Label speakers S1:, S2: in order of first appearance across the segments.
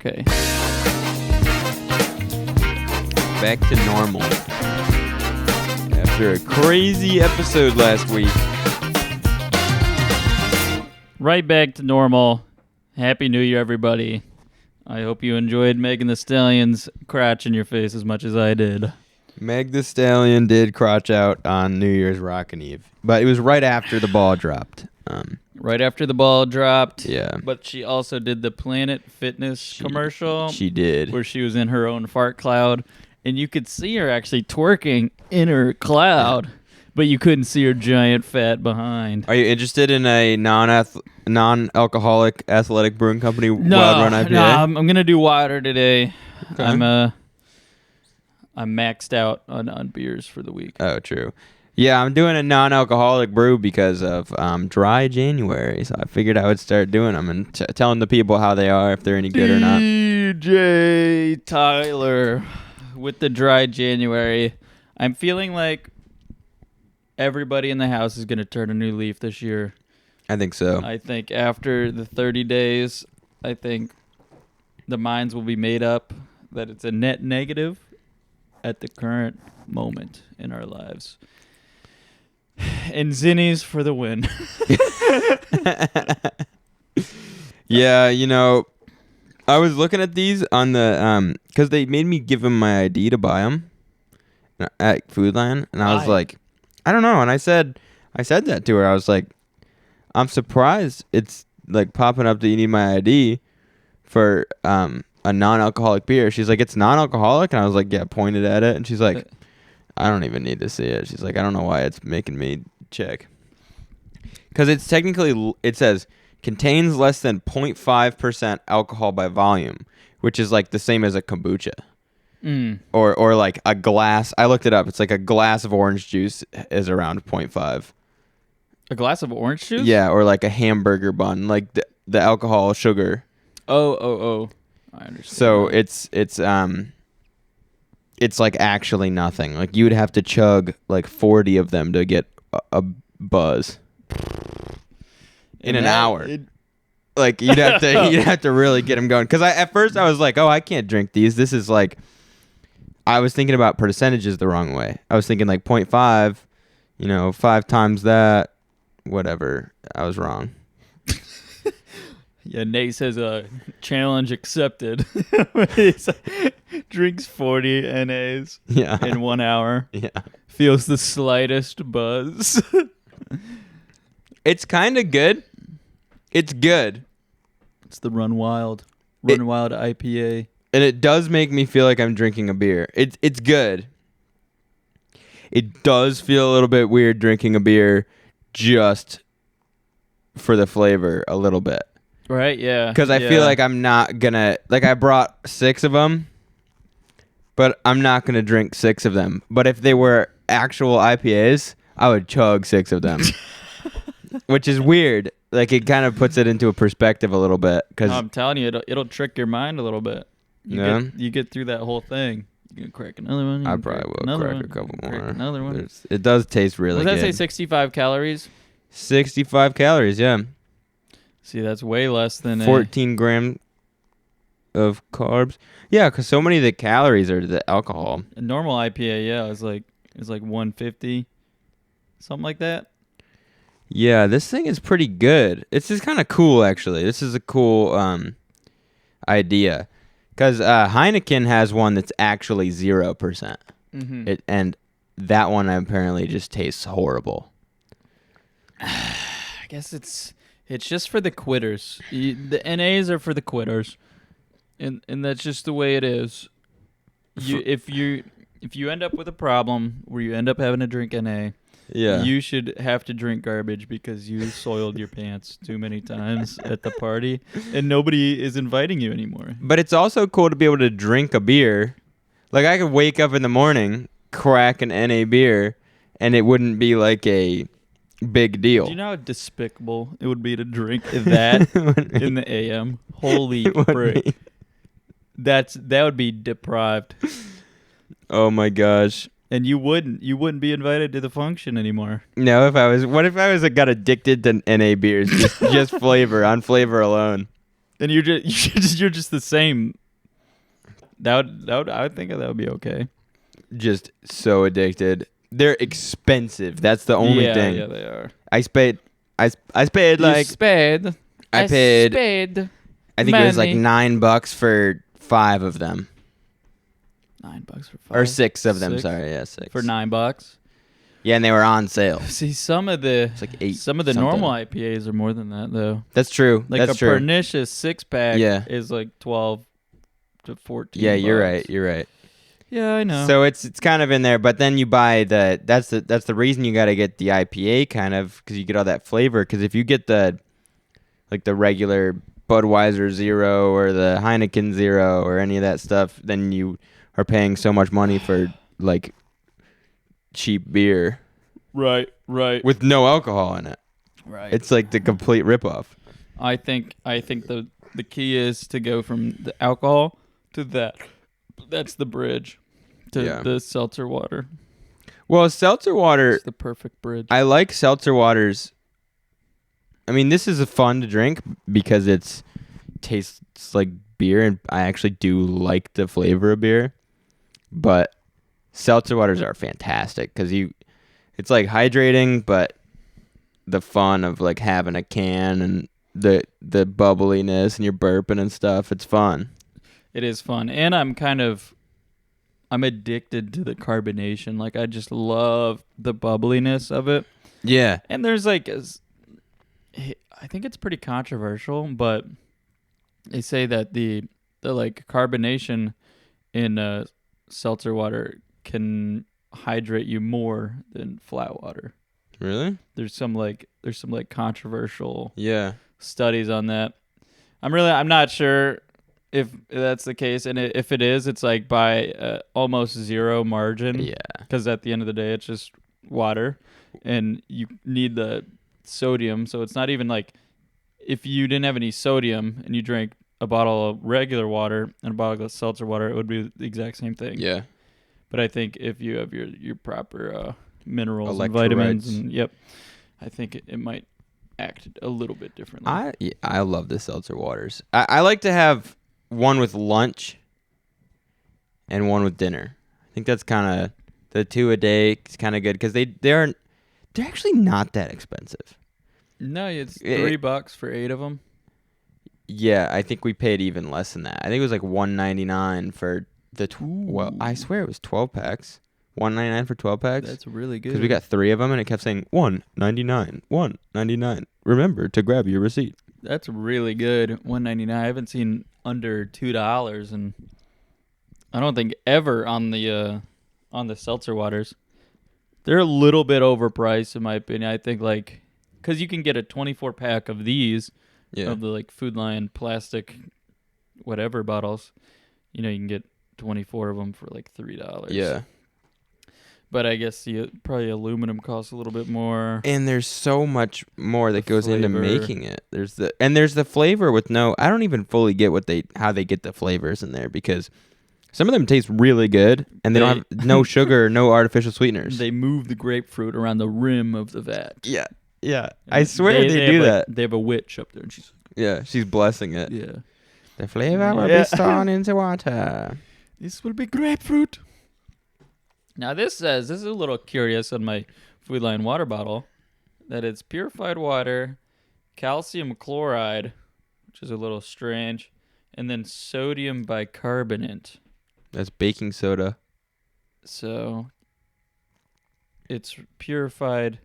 S1: Okay.
S2: Back to normal. After a crazy episode last week.
S1: Right back to normal. Happy New Year, everybody. I hope you enjoyed Megan Thee Stallion's crotch in your face as much as I did.
S2: Meg Thee Stallion did crotch out on New Year's Rockin' Eve, but it was right after the ball dropped.
S1: Right after the ball dropped.
S2: Yeah.
S1: But she also did the Planet Fitness commercial.
S2: She did.
S1: Where she was in her own fart cloud. And you could see her actually twerking in her cloud. But you couldn't see her giant fat behind.
S2: Are you interested in a non-alcoholic athletic brewing company Wild Run IPA?
S1: No, I'm going to do water today.
S2: Okay.
S1: I'm maxed out on beers for the week.
S2: Oh, true. Yeah, I'm doing a non-alcoholic brew because of dry January, so I figured I would start doing them and telling the people how they are, if they're any good or not.
S1: DJ Tyler with the dry January. I'm feeling like everybody in the house is going to turn a new leaf this year.
S2: I think so.
S1: I think after the 30 days, I think the minds will be made up that it's a net negative at the current moment in our lives. And Zinnies for the win.
S2: Yeah, you know, I was looking at these on the because they made me give them my ID to buy them at Foodland, and I was like, I don't know. And I said that to her. I was like, I'm surprised it's like popping up that you need my ID for a non-alcoholic beer. She's like, it's non-alcoholic, and I was like, yeah, pointed at it, and she's like, I don't even need to see it. She's like, I don't know why it's making me check. Because it's technically, it says, contains less than 0.5% alcohol by volume, which is like the same as a kombucha. Or like a glass. I looked it up. It's like a glass of orange juice is around 0.5.
S1: A glass of orange juice?
S2: Yeah, or like a hamburger bun, like the alcohol, sugar.
S1: Oh. I understand.
S2: So it's like actually nothing. Like you would have to chug like 40 of them to get a buzz in an hour. Like you'd have to really get them going. Because at first I was like, oh, I can't drink these. This is like, I was thinking about percentages the wrong way. I was thinking like 0.5, 5 times that, whatever. I was wrong.
S1: Yeah, Nate says challenge accepted. Drinks 40 NAs in 1 hour.
S2: Yeah.
S1: Feels the slightest buzz.
S2: It's kind of good. It's good.
S1: It's the Run Wild IPA.
S2: And it does make me feel like I'm drinking a beer. It's good. It does feel a little bit weird drinking a beer just for the flavor a little bit.
S1: Right, yeah.
S2: Because I feel like I'm not going to... Like, I brought 6 of them, but I'm not going to drink 6 of them. But if they were actual IPAs, I would chug 6 of them. Which is weird. Like, it kind of puts it into a perspective a little bit. Cause
S1: I'm telling you, it'll trick your mind a little bit. You get through that whole thing. You can crack another one.
S2: I probably will crack a couple more.
S1: Another one.
S2: It does taste really good.
S1: Does that say 65 calories?
S2: 65 calories, yeah.
S1: See, that's way less than
S2: 14 grams of carbs. Yeah, because so many of the calories are the alcohol.
S1: A normal IPA, yeah, is like 150, something like that.
S2: Yeah, this thing is pretty good. It's just kind of cool, actually. This is a cool idea. Because Heineken has one that's actually 0%. Mm-hmm. And that one apparently just tastes horrible.
S1: I guess it's just for the quitters. The NAs are for the quitters. And that's just the way it is. If you end up with a problem where you end up having to drink NA, you should have to drink garbage because you soiled your pants too many times at the party and nobody is inviting you anymore.
S2: But it's also cool to be able to drink a beer. Like I could wake up in the morning, crack an NA beer, and it wouldn't be like a big deal.
S1: Do you know how despicable it would be to drink that in the AM? Holy frick. That would be deprived.
S2: Oh my gosh.
S1: And you wouldn't be invited to the function anymore.
S2: No, what if I was got addicted to NA beers, just flavor alone?
S1: then you're just the same. That would I would think that would be okay.
S2: Just so addicted. They're expensive. That's the only thing.
S1: Yeah, they are.
S2: I paid like
S1: spade.
S2: I paid.
S1: Spade.
S2: I think it was like $9 for 5 of them.
S1: $9 for 5
S2: or 6 of them.
S1: 6?
S2: Sorry, yeah, 6
S1: for $9.
S2: Yeah, and they were on sale.
S1: See, some of the
S2: It's like 8.
S1: some of the normal IPAs are more than that though.
S2: That's true.
S1: Like
S2: That's
S1: a
S2: true.
S1: pernicious 6-pack is like 12 to 14.
S2: Yeah, you're right. You're right.
S1: Yeah, I know.
S2: So it's kind of in there, but then you buy that's the reason you got to get the IPA kind of, because you get all that flavor. Because if you get the regular Budweiser Zero or the Heineken Zero or any of that stuff, then you are paying so much money for like cheap beer.
S1: Right.
S2: With no alcohol in it.
S1: Right.
S2: It's like the complete ripoff.
S1: I think the key is to go from the alcohol to that. That's the bridge to the seltzer water.
S2: Well, seltzer water.
S1: It's the perfect bridge.
S2: I like seltzer waters. I mean, this is fun to drink because it tastes like beer, and I actually do like the flavor of beer. But seltzer waters are fantastic because it's like hydrating, but the fun of like having a can and the bubbliness and you're burping and stuff. It's fun.
S1: It is fun, and I'm addicted to the carbonation. Like I just love the bubbliness of it.
S2: Yeah.
S1: And there's like, I think it's pretty controversial, but they say that the like carbonation in seltzer water can hydrate you more than flat water.
S2: Really?
S1: There's some controversial
S2: Yeah
S1: studies on that. I'm not sure if that's the case, and if it is, it's like by almost zero margin.
S2: Yeah.
S1: Because at the end of the day, it's just water, and you need the sodium. So it's not even like if you didn't have any sodium and you drank a bottle of regular water and a bottle of seltzer water, it would be the exact same thing.
S2: Yeah.
S1: But I think if you have your proper minerals and vitamins, and I think it might act a little bit differently.
S2: I love the seltzer waters. I like to have one with lunch and one with dinner. I think that's kind of the 2 a day is kind of good because they're actually not that expensive.
S1: No, it's $3 for 8 of them.
S2: Yeah, I think we paid even less than that. I think it was like $1.99 for well, I swear it was 12 packs. $1.99 for 12 packs.
S1: That's really good.
S2: Because we got 3 of them and it kept saying $1.99, $1.99. Remember to grab your receipt.
S1: That's really good. $1.99. I haven't seen under $2, and I don't think ever on the seltzer waters. They're a little bit overpriced in my opinion. I think like because you can get a 24-pack of these of the like Food Lion plastic whatever bottles. You can get 24 of them for like $3.
S2: Yeah.
S1: But I guess probably aluminum costs a little bit more.
S2: And there's so much more that goes into making it. There's the flavor with I don't even fully get how they get the flavors in there, because some of them taste really good and they don't have no sugar, no artificial sweeteners.
S1: They move the grapefruit around the rim of the vat.
S2: Yeah. Yeah. I swear they do that.
S1: They have a witch up there and
S2: she's blessing it.
S1: Yeah.
S2: The flavor will be thrown into water.
S1: This will be grapefruit. Now this is a little curious on my Food Lion water bottle, that it's purified water, calcium chloride, which is a little strange, and then sodium bicarbonate.
S2: That's baking soda.
S1: So it's purified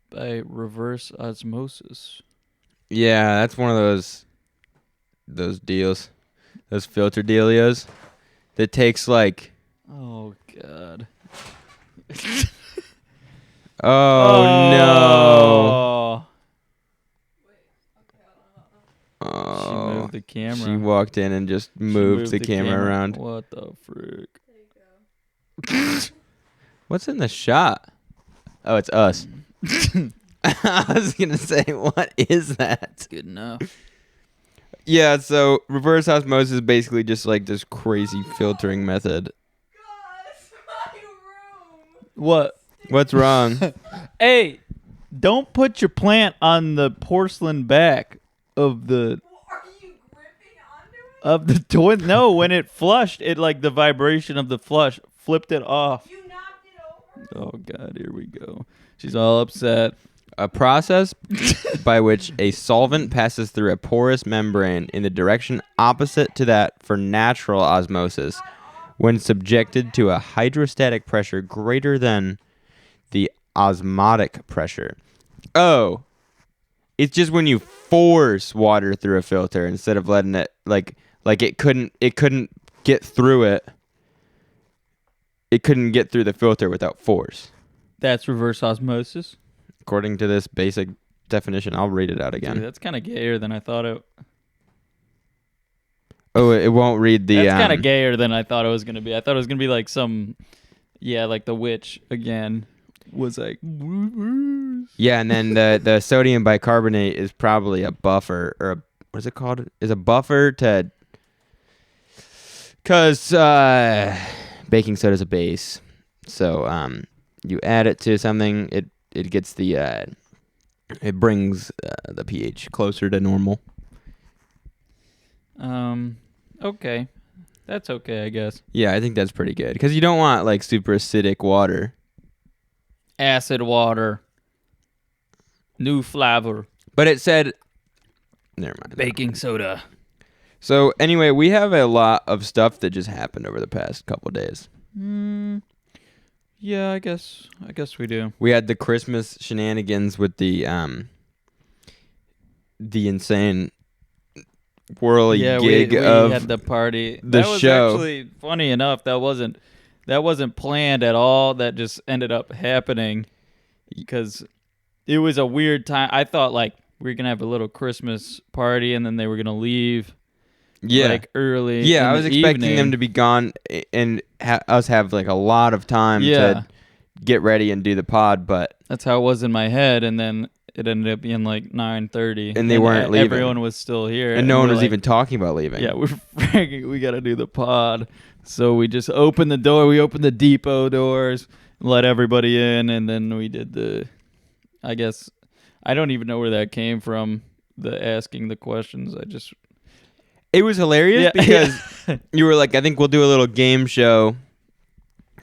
S1: by reverse osmosis.
S2: Yeah, that's one of those deals, those filter dealios that takes like.
S1: Oh God.
S2: Oh no. Oh.
S1: She moved the camera.
S2: She walked in and just moved the camera around.
S1: What the frick?
S3: There you go.
S2: What's in the shot? Oh, it's us. I was going to say, what is that?
S1: Good enough.
S2: Yeah, so reverse osmosis is basically just like this crazy filtering method.
S1: What?
S2: What's wrong?
S1: Hey, don't put your plant on the porcelain back of the...
S3: Are you
S1: of the toilet. No, when it flushed, it like the vibration of the flush flipped it off.
S3: You knocked it over?
S1: Oh God, here we go. She's all upset.
S2: A process by which a solvent passes through a porous membrane in the direction opposite to that for natural osmosis when subjected to a hydrostatic pressure greater than the osmotic pressure. Oh, it's just when you force water through a filter instead of letting it like it couldn't get through it. It couldn't get through the filter without force.
S1: That's reverse osmosis.
S2: According to this basic definition, I'll read it out again.
S1: Dude, that's kind of gayer than I thought it.
S2: Oh, it won't read the.
S1: That's kind of gayer than I thought it was gonna be. I thought it was gonna be like some, like the witch again was like.
S2: Yeah, and then the sodium bicarbonate is probably a buffer or what is it called? Is a buffer to. Because baking soda is a base, so you add it to something, it gets the it brings the pH closer to normal.
S1: Okay. That's okay, I guess.
S2: Yeah, I think that's pretty good because you don't want like super acidic water.
S1: Acid water. New flavor.
S2: But it said, never mind.
S1: Baking soda.
S2: So anyway, we have a lot of stuff that just happened over the past couple days.
S1: Yeah, I guess we do.
S2: We had the Christmas shenanigans with the insane whirly gig
S1: we
S2: of
S1: had the party.
S2: the
S1: that was
S2: show.
S1: Actually, funny enough, that wasn't planned at all. That just ended up happening because it was a weird time. I thought like we were gonna have a little Christmas party and then they were gonna leave.
S2: Yeah.
S1: Like early.
S2: Yeah,
S1: in
S2: I was
S1: the
S2: expecting
S1: evening.
S2: them to be gone and us have like a lot of time to get ready and do the pod, but
S1: That's how it was in my head, and then it ended up being like 9:30,
S2: And they weren't leaving.
S1: Everyone was still here,
S2: and no one
S1: we're
S2: was
S1: like,
S2: even talking about leaving.
S1: Yeah, we got to do the pod, so we just opened the door. We opened the depot doors, let everybody in, and then we did the. I guess I don't even know where that came from. The asking the questions.
S2: It was hilarious
S1: Yeah,
S2: because you were like, I think we'll do a little game show.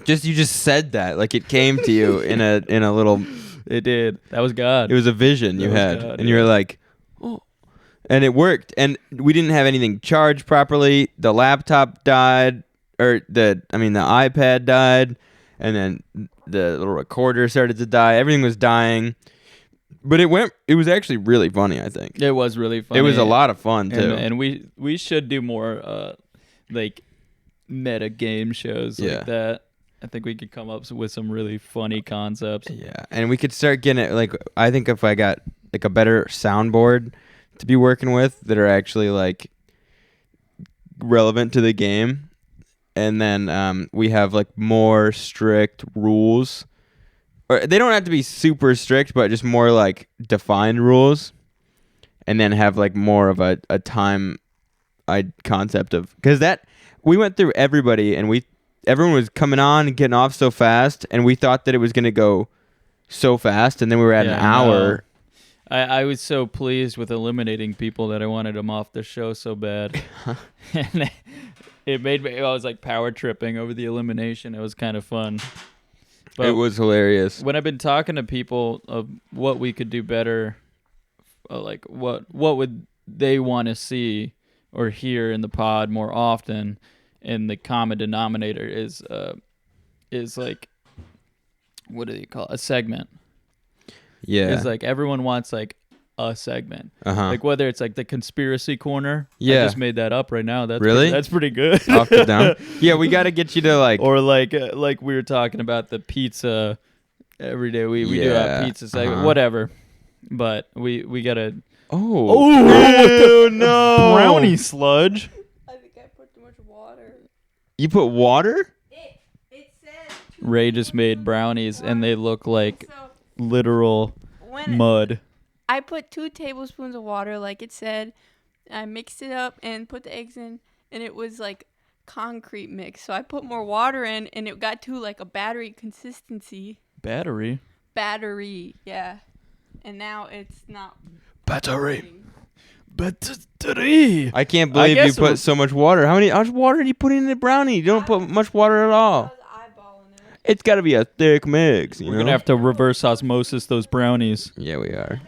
S2: You just said that like it came to you in a little.
S1: It did. That was God.
S2: It was a vision you
S1: That was
S2: had,
S1: God,
S2: and you were like, oh, and it worked. And we didn't have anything charged properly. The laptop died, or the iPad died, and then the little recorder started to die. Everything was dying. But it was actually really funny, I think.
S1: It was really funny.
S2: It was a lot of fun, too.
S1: And we should do more like meta game shows like that. I think we could come up with some really funny concepts.
S2: Yeah, and we could start getting it, like, I think if I got like a better soundboard to be working with that are actually like relevant to the game, and then we have like more strict rules. Or they don't have to be super strict, but just more like defined rules, and then have like more of a time concept of, because that we went through everybody and everyone was coming on and getting off so fast, and we thought that it was going to go so fast, and then we were at an hour.
S1: No. I was so pleased with eliminating people that I wanted them off the show so bad. And it made me, I was like power tripping over the elimination. It was kind of fun. But
S2: it was hilarious.
S1: When I've been talking to people of what we could do better, like what would they want to see or hear in the pod more often, and the common denominator is like, what do you call it? A segment.
S2: Yeah.
S1: It's like everyone wants like a segment.
S2: Uh-huh.
S1: Like whether it's like the conspiracy corner.
S2: Yeah.
S1: I just made that up right now. That's
S2: really?
S1: That's pretty good.
S2: Off the down. Yeah, we got to get you to like.
S1: Or like we were talking about the pizza every day. We do have pizza segment, whatever. But we gotta.
S2: Oh no!
S1: Brownie sludge.
S3: I think I put too much water.
S2: You put water?
S3: It said.
S1: Ray just made brownies, and they look like
S3: So
S1: literal
S3: when
S1: mud.
S3: I put 2 tablespoons of water, like it said. I mixed it up and put the eggs in, and it was like concrete mix. So I put more water in, and it got to like a battery consistency.
S1: Battery.
S3: Yeah. And now it's not.
S1: Battery.
S3: working.
S1: battery.
S2: I can't believe you
S1: guess
S2: put so much water. How much water do you put in the brownie? You don't put much water at all. It's got to be a thick mix.
S1: We're gonna have to reverse osmosis those brownies.
S2: Yeah, we are.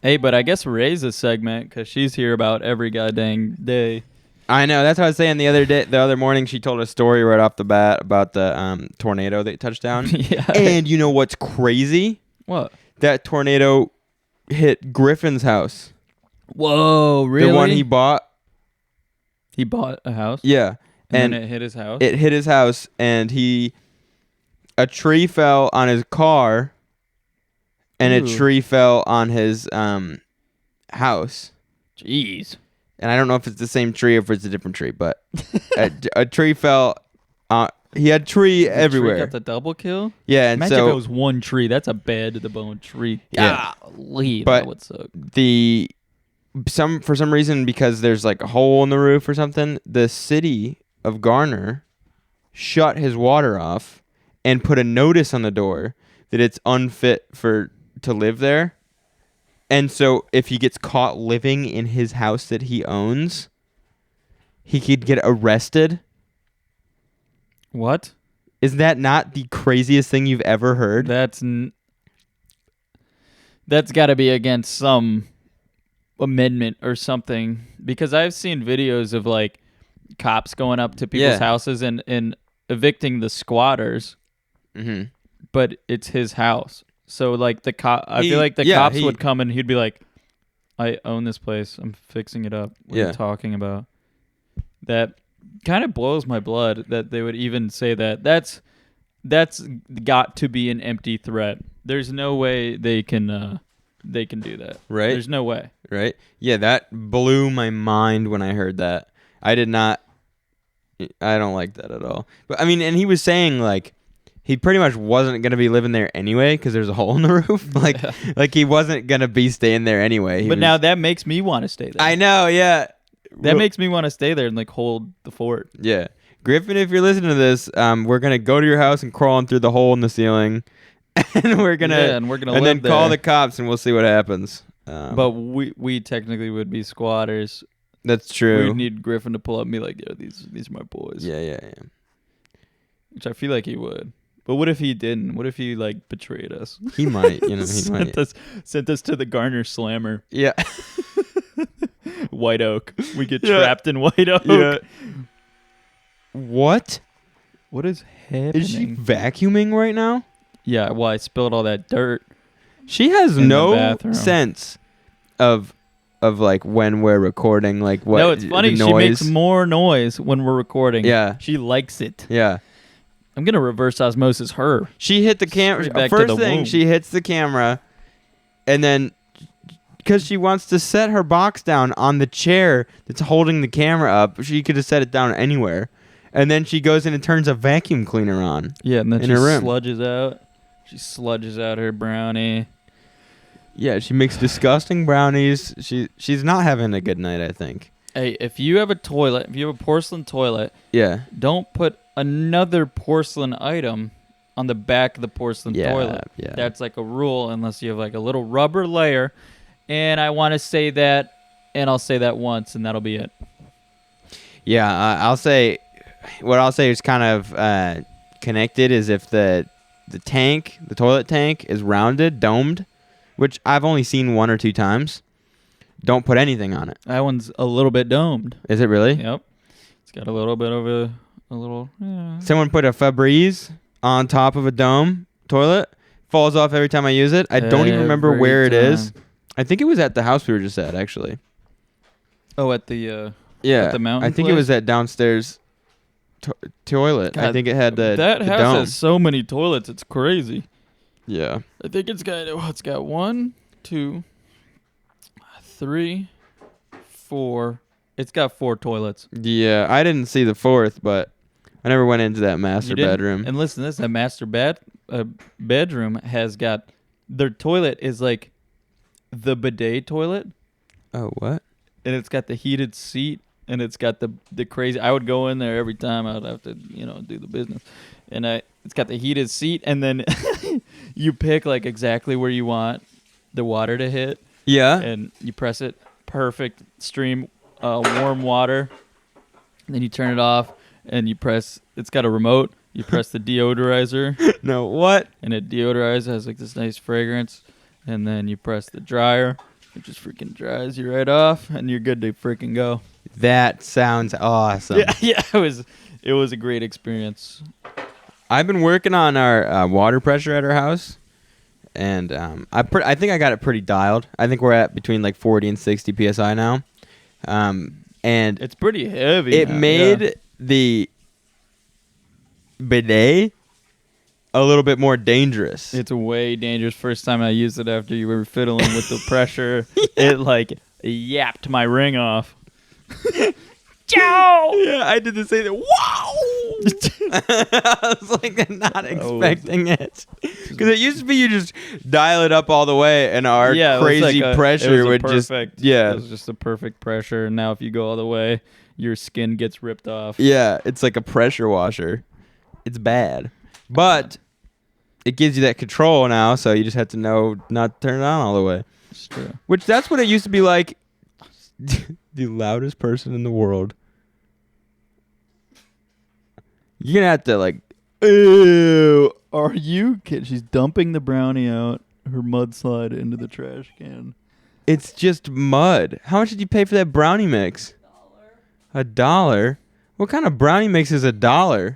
S1: Hey, but I guess Ray's a segment because she's here about every goddamn day.
S2: I know. That's what I was saying the other morning. She told a story right off the bat about the tornado that touched down.
S1: Yeah.
S2: And you know what's crazy?
S1: What?
S2: That tornado hit Griffin's house.
S1: Whoa, really?
S2: The one he bought.
S1: He bought a house?
S2: Yeah.
S1: And then it hit his house?
S2: It hit his house, and a tree fell on his car, and a
S1: Ooh.
S2: tree fell on his house.
S1: Jeez.
S2: And I don't know if it's the same tree or if it's a different tree, but a tree fell. He had tree everywhere.
S1: Tree got the double kill?
S2: Yeah, and
S1: Imagine
S2: so
S1: if it was one tree. That's a bad to the bone tree.
S2: Yeah.
S1: Golly,
S2: But
S1: that would suck.
S2: For some reason, because there's like a hole in the roof or something, the city of Garner shut his water off and put a notice on the door that it's unfit to live there. And so if he gets caught living in his house that he owns, he could get arrested.
S1: What?
S2: Is that not the craziest thing you've ever heard?
S1: That's got to be against some amendment or something, because I've seen videos of like cops going up to people's houses and evicting the squatters, but it's his house. So like I feel like the cops would come and he'd be like, I own this place. I'm fixing it up. What are you talking about? That kind of blows my blood that they would even say that. That's got to be an empty threat. There's no way they can do that.
S2: Right.
S1: There's no way.
S2: Right. Yeah, that blew my mind when I heard that. I don't like that at all. But I mean, and he was saying like he pretty much wasn't going to be living there anyway because there's a hole in the roof. Like he wasn't going to be staying there anyway.
S1: But now that makes me want to stay there.
S2: I know, yeah.
S1: That makes me want to stay there and like hold the fort.
S2: Yeah. Griffin, if you're listening to this, we're going to go to your house and crawl in through the hole in the ceiling. And we're going to
S1: live
S2: then
S1: there.
S2: call the cops and we'll see what happens.
S1: But we technically would be squatters.
S2: That's true.
S1: We'd need Griffin to pull up and be like, yo, these are my boys.
S2: Yeah.
S1: Which I feel like he would. But what if he didn't? What if he like betrayed us?
S2: He might, he might.
S1: Sent us to the Garner Slammer.
S2: Yeah.
S1: White Oak. We get trapped in White Oak.
S2: Yeah. What?
S1: What is happening?
S2: Is she vacuuming right now?
S1: Yeah, well, I spilled all that dirt.
S2: She has
S1: in the
S2: no
S1: bathroom.
S2: sense of like when we're recording, like what.
S1: No, it's funny. She makes more noise when we're recording.
S2: Yeah.
S1: She likes it.
S2: Yeah.
S1: I'm going to reverse osmosis her.
S2: She hit the camera. First thing, she hits the camera, and then because she wants to set her box down on the chair that's holding the camera up, she could have set it down anywhere. And then she goes in and turns a vacuum cleaner on.
S1: Yeah, and then
S2: in
S1: she
S2: her room.
S1: sludges out. She sludges out her brownie.
S2: Yeah, she makes disgusting brownies. She's not having a good night, I think.
S1: Hey, if you have a porcelain toilet, don't put another porcelain item on the back of the porcelain toilet.
S2: Yeah.
S1: That's like a rule unless you have like a little rubber layer. And I want to say that, and I'll say that once, and that'll be it.
S2: Yeah, I'll say is kind of connected is if the toilet tank is rounded, domed, which I've only seen 1 or 2 times. Don't put anything on it.
S1: That one's a little bit domed.
S2: Is it really?
S1: Yep. It's got a little bit of a little. Yeah.
S2: Someone put a Febreze on top of a dome toilet. Falls off every time I use it. I don't even remember where it is. I think it was at the house we were just at, actually.
S1: Oh, at the
S2: at
S1: the mountain
S2: I think
S1: place?
S2: it was that downstairs toilet.
S1: God,
S2: I think it had
S1: that
S2: the
S1: house
S2: dome.
S1: has so many toilets. It's crazy.
S2: Yeah.
S1: I think it's got 1, 2, 3, 4. It's got 4 toilets.
S2: Yeah, I didn't see the 4th, but I never went into that master bedroom.
S1: And listen, that master bedroom has got their toilet is like the bidet toilet.
S2: Oh, what?
S1: And it's got the heated seat, and it's got the crazy. I would go in there every time. I would have to do the business, and it's got the heated seat, and then you pick like exactly where you want the water to hit.
S2: Yeah.
S1: And you press it, perfect stream, warm water. And then you turn it off, and you press. It's got a remote. You press the deodorizer,
S2: No, what?
S1: and it deodorizes. Has like this nice fragrance. And then you press the dryer. It just freaking dries you right off, and you're good to freaking go.
S2: That sounds awesome.
S1: Yeah. It was a great experience.
S2: I've been working on our water pressure at our house, and I think I got it pretty dialed. I think we're at between like 40 and 60 psi now, and
S1: It's pretty heavy.
S2: it
S1: now,
S2: made
S1: yeah.
S2: the bidet a little bit more dangerous.
S1: It's way dangerous. First time I used it after you were fiddling with the pressure, it like yapped my ring off. Ciao!
S2: Yeah, I did the same thing. Wow! I was like not expecting it. Because it used to be you just dial it up all the way and our
S1: Yeah,
S2: crazy pressure would just... Yeah.
S1: It was just a perfect pressure. And now if you go all the way, your skin gets ripped off.
S2: Yeah, it's like a pressure washer. It's bad. But it gives you that control now, so you just have to know not to turn it on all the way.
S1: It's true.
S2: Which that's what it used to be like. The loudest person in the world. You're gonna have to like, ew.
S1: Are you kidding? She's dumping the brownie out, her mudslide into the trash can.
S2: It's just mud. How much did you pay for that brownie mix? $1. What kind of brownie mix is $1?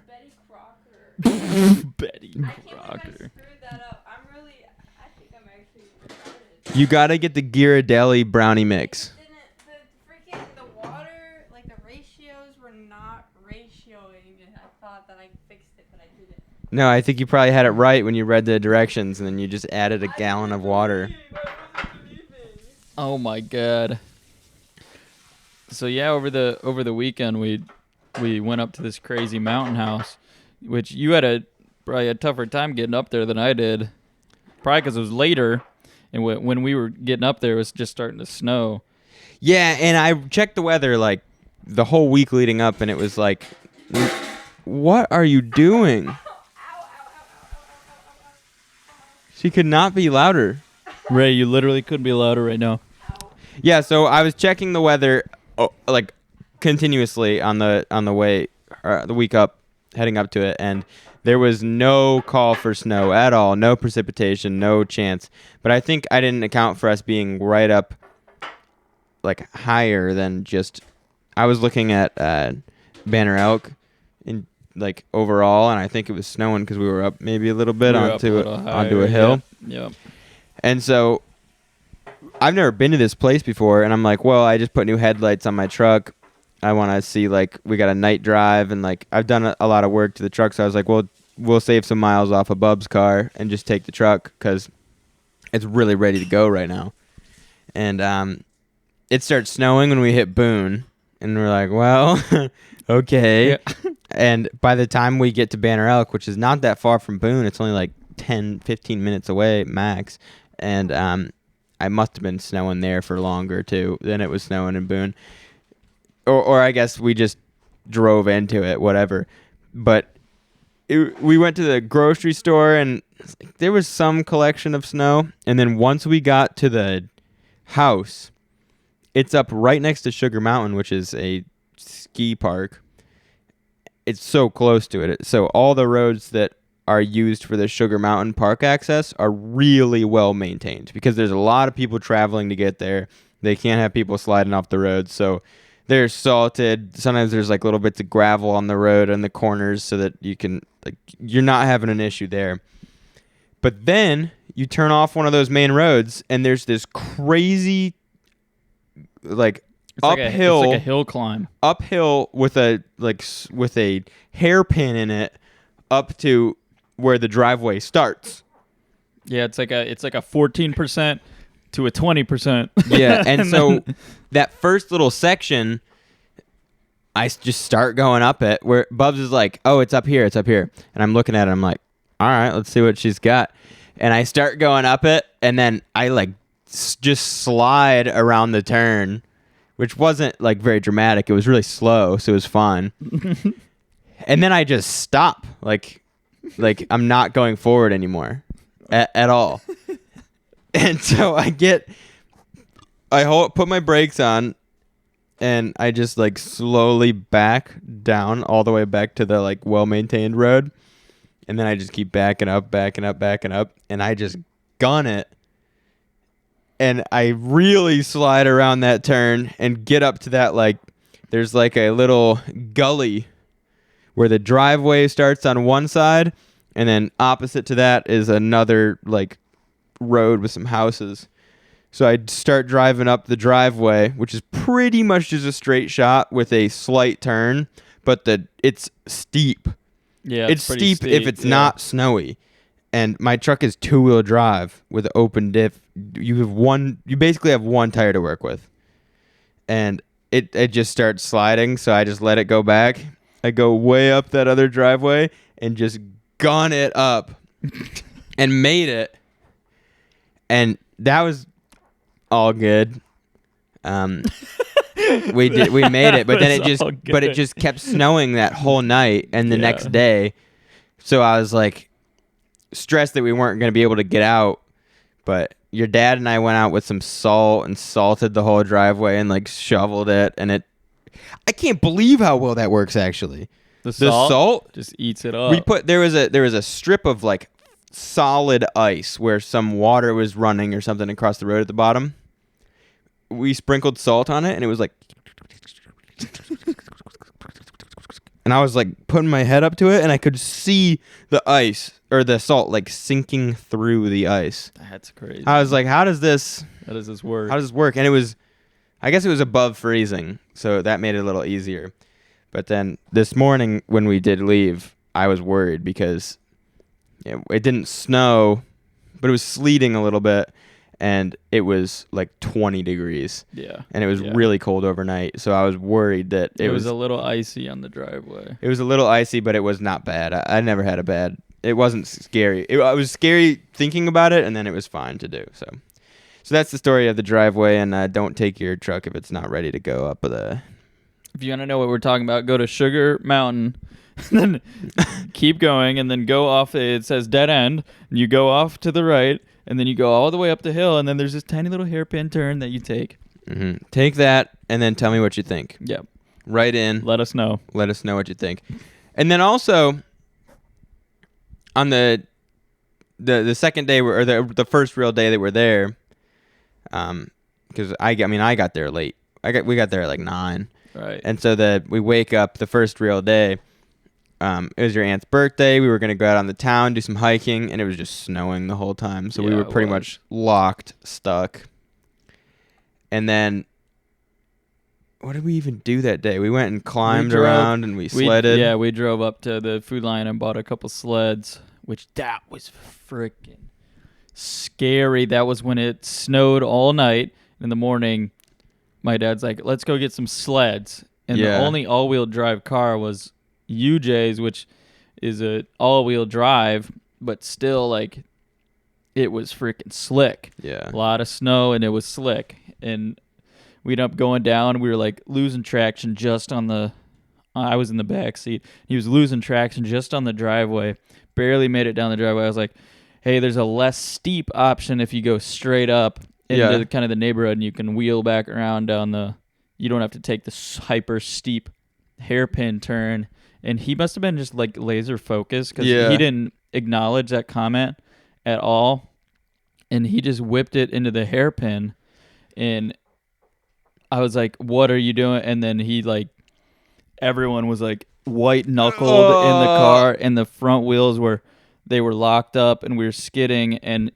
S3: Betty Crocker.
S1: Betty
S3: I can't believe I
S1: Crocker.
S3: screwed that up. I think I'm actually retarded.
S2: You gotta get the Ghirardelli brownie mix.
S3: The water, like the ratios were not ratioing, and I thought that I fixed it, but I didn't.
S2: No, I think you probably had it right when you read the directions, and then you just added a gallon of water.
S1: Oh my god. So yeah, over the weekend we went up to this crazy mountain house, which you had probably a tougher time getting up there than I did, probably because it was later, and when we were getting up there, it was just starting to snow.
S2: Yeah, and I checked the weather like the whole week leading up, and it was like, what are you doing? She could not be louder.
S1: Ray, you literally couldn't be louder right now.
S2: Yeah, so I was checking the weather like continuously on the way the week up, heading up to it, and there was no call for snow at all, no precipitation, no chance. But I think I didn't account for us being right up, like higher than just. I was looking at Banner Elk in like overall, and I think it was snowing because we were up maybe a little bit
S1: We were up
S2: onto
S1: a little
S2: onto a
S1: higher,
S2: hill.
S1: Yep.
S2: And so I've never been to this place before, and I'm like, well, I just put new headlights on my truck. I want to see, like, we got a night drive, and, like, I've done a lot of work to the truck, so I was like, well, we'll save some miles off of Bub's car and just take the truck because it's really ready to go right now. And it starts snowing when we hit Boone, and we're like, well, okay.
S1: Yeah.
S2: And by the time we get to Banner Elk, which is not that far from Boone, it's only like 10, 15 minutes away max, and I must have been snowing there for longer, too, than it was snowing in Boone. Or I guess we just drove into it, whatever. But we went to the grocery store, and there was some collection of snow. And then once we got to the house, it's up right next to Sugar Mountain, which is a ski park. It's so close to it. So all the roads that are used for the Sugar Mountain Park access are really well maintained because there's a lot of people traveling to get there. They can't have people sliding off the road. So they're salted. Sometimes there's like little bits of gravel on the road and the corners so that you can, like, you're not having an issue there. But then you turn off one of those main roads and there's this crazy, like, uphill,
S1: It's like a hill climb.
S2: uphill with a hairpin in it up to where the driveway starts.
S1: Yeah, it's like a 14% to a 20%.
S2: Yeah, and so
S1: then-
S2: that first little section, I just start going up it, where Bubs is like, oh, it's up here. And I'm looking at it, I'm like, all right, let's see what she's got. And I start going up it, and then I like just slide around the turn, which wasn't like very dramatic. It was really slow, so it was fun. And then I just stop, like I'm not going forward anymore at all. And so I get put my brakes on, and I just like slowly back down all the way back to the like well-maintained road, and then I just keep backing up, and I just gun it, and I really slide around that turn and get up to that like there's like a little gully where the driveway starts on one side, and then opposite to that is another like road with some houses. So I'd start driving up the driveway, which is pretty much just a straight shot with a slight turn, but it's steep.
S1: Yeah,
S2: It's
S1: pretty
S2: steep if it's not snowy. And my truck is 2-wheel drive with an open diff. You basically have one tire to work with. And it just starts sliding, so I just let it go back. I go way up that other driveway and just gun it up and made it. And that was all good. We made it, but then it just kept snowing that whole night and the next day. So I was like stressed that we weren't going to be able to get out, but your dad and I went out with some salt and salted the whole driveway and like shoveled it, and I can't believe how well that works actually.
S1: The salt just eats it up.
S2: There was a strip of like solid ice where some water was running or something across the road at the bottom. We sprinkled salt on it, and it was like, and I was like putting my head up to it, and I could see the ice or the salt like sinking through the ice.
S1: That's crazy.
S2: I was like, how does this
S1: work?
S2: And I guess it was above freezing, so that made it a little easier. But then this morning when we did leave, I was worried because it didn't snow, but it was sleeting a little bit, and it was like 20 degrees.
S1: Yeah.
S2: And it was really cold overnight, so I was worried that
S1: it was a little icy on the driveway.
S2: It was a little icy, but it was not bad. I never had it wasn't scary. It was scary thinking about it, and then it was fine to do. So that's the story of the driveway, and don't take your truck if it's not ready to go up the...
S1: If you want to know what we're talking about, go to Sugar Mountain, and then keep going, and then go off. It says dead end, and you go off to the right, and then you go all the way up the hill, and then there's this tiny little hairpin turn that you take.
S2: Mm-hmm. Take that, and then tell me what you think.
S1: Yep.
S2: Write in.
S1: Let us know.
S2: Let us know what you think. And then also, on the second day, or the first real day that we're there, because I got there late. We got there at like 9.
S1: Right.
S2: And so we wake up the first real day. It was your aunt's birthday. We were going to go out on the town, do some hiking, and it was just snowing the whole time. So we were pretty much locked, stuck. And then, what did we even do that day? We went and climbed around, and we sledded.
S1: We drove up to the Food Lion and bought a couple sleds, which that was freaking scary. That was when it snowed all night. In the morning, my dad's like, let's go get some sleds. And the only all-wheel drive car was UJ's, which is a all-wheel drive, but still, like, it was freaking slick.
S2: Yeah.
S1: A lot of snow, and it was slick. And we ended up going down. We were, like, losing traction just on the... I was in the back seat. He was losing traction just on the driveway. Barely made it down the driveway. I was like, hey, there's a less steep option if you go straight up into kind of the neighborhood, and you can wheel back around down the... You don't have to take this hyper steep hairpin turn. And he must have been just like laser focused because he didn't acknowledge that comment at all. And he just whipped it into the hairpin. And I was like, what are you doing? And then everyone was like white knuckled in the car, and the front wheels were locked up, and we were skidding. And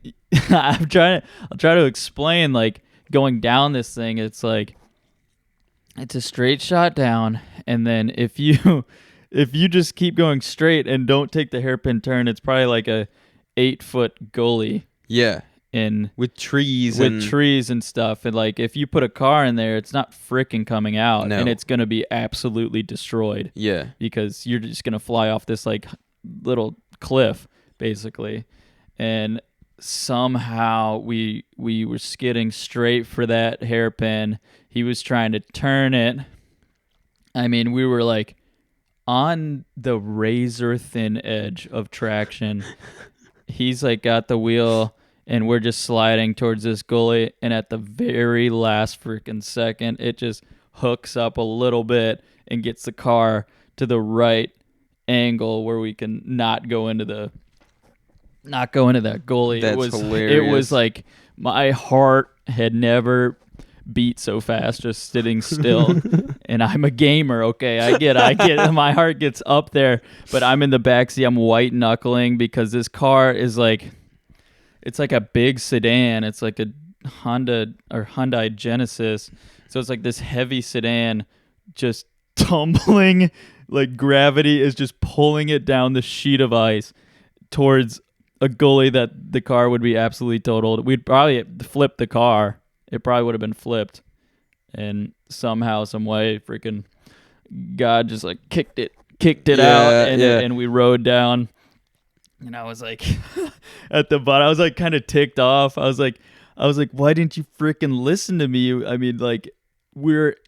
S1: I'll try to explain, like, going down this thing. It's like, it's a straight shot down. And then if you just keep going straight and don't take the hairpin turn, it's probably like a 8-foot gully.
S2: Yeah.
S1: With trees and stuff. And like, if you put a car in there, it's not freaking coming out. No. And it's going to be absolutely destroyed.
S2: Yeah.
S1: Because you're just going to fly off this like little cliff, basically. And somehow we were skidding straight for that hairpin. He was trying to turn it. I mean, we were like on the razor thin edge of traction. He's like got the wheel and we're just sliding towards this gully, and at the very last freaking second, it just hooks up a little bit and gets the car to the right angle where we can not go into that gully.
S2: That's
S1: It
S2: hilarious.
S1: was like my heart had never beat so fast just sitting still. And I'm a gamer, okay? I get my heart gets up there, but I'm in the backseat. I'm white knuckling because this car is like, it's like a big sedan. It's like a Hyundai Genesis. So it's like this heavy sedan just tumbling, like gravity is just pulling it down the sheet of ice towards a gully that the car would be absolutely totaled. We'd probably flip the car. It probably would have been flipped. And somehow, some way, freaking God just like kicked it out, and we rode down. And I was like, at the bottom, I was like kind of ticked off. I was like, why didn't you freaking listen to me? I mean, like,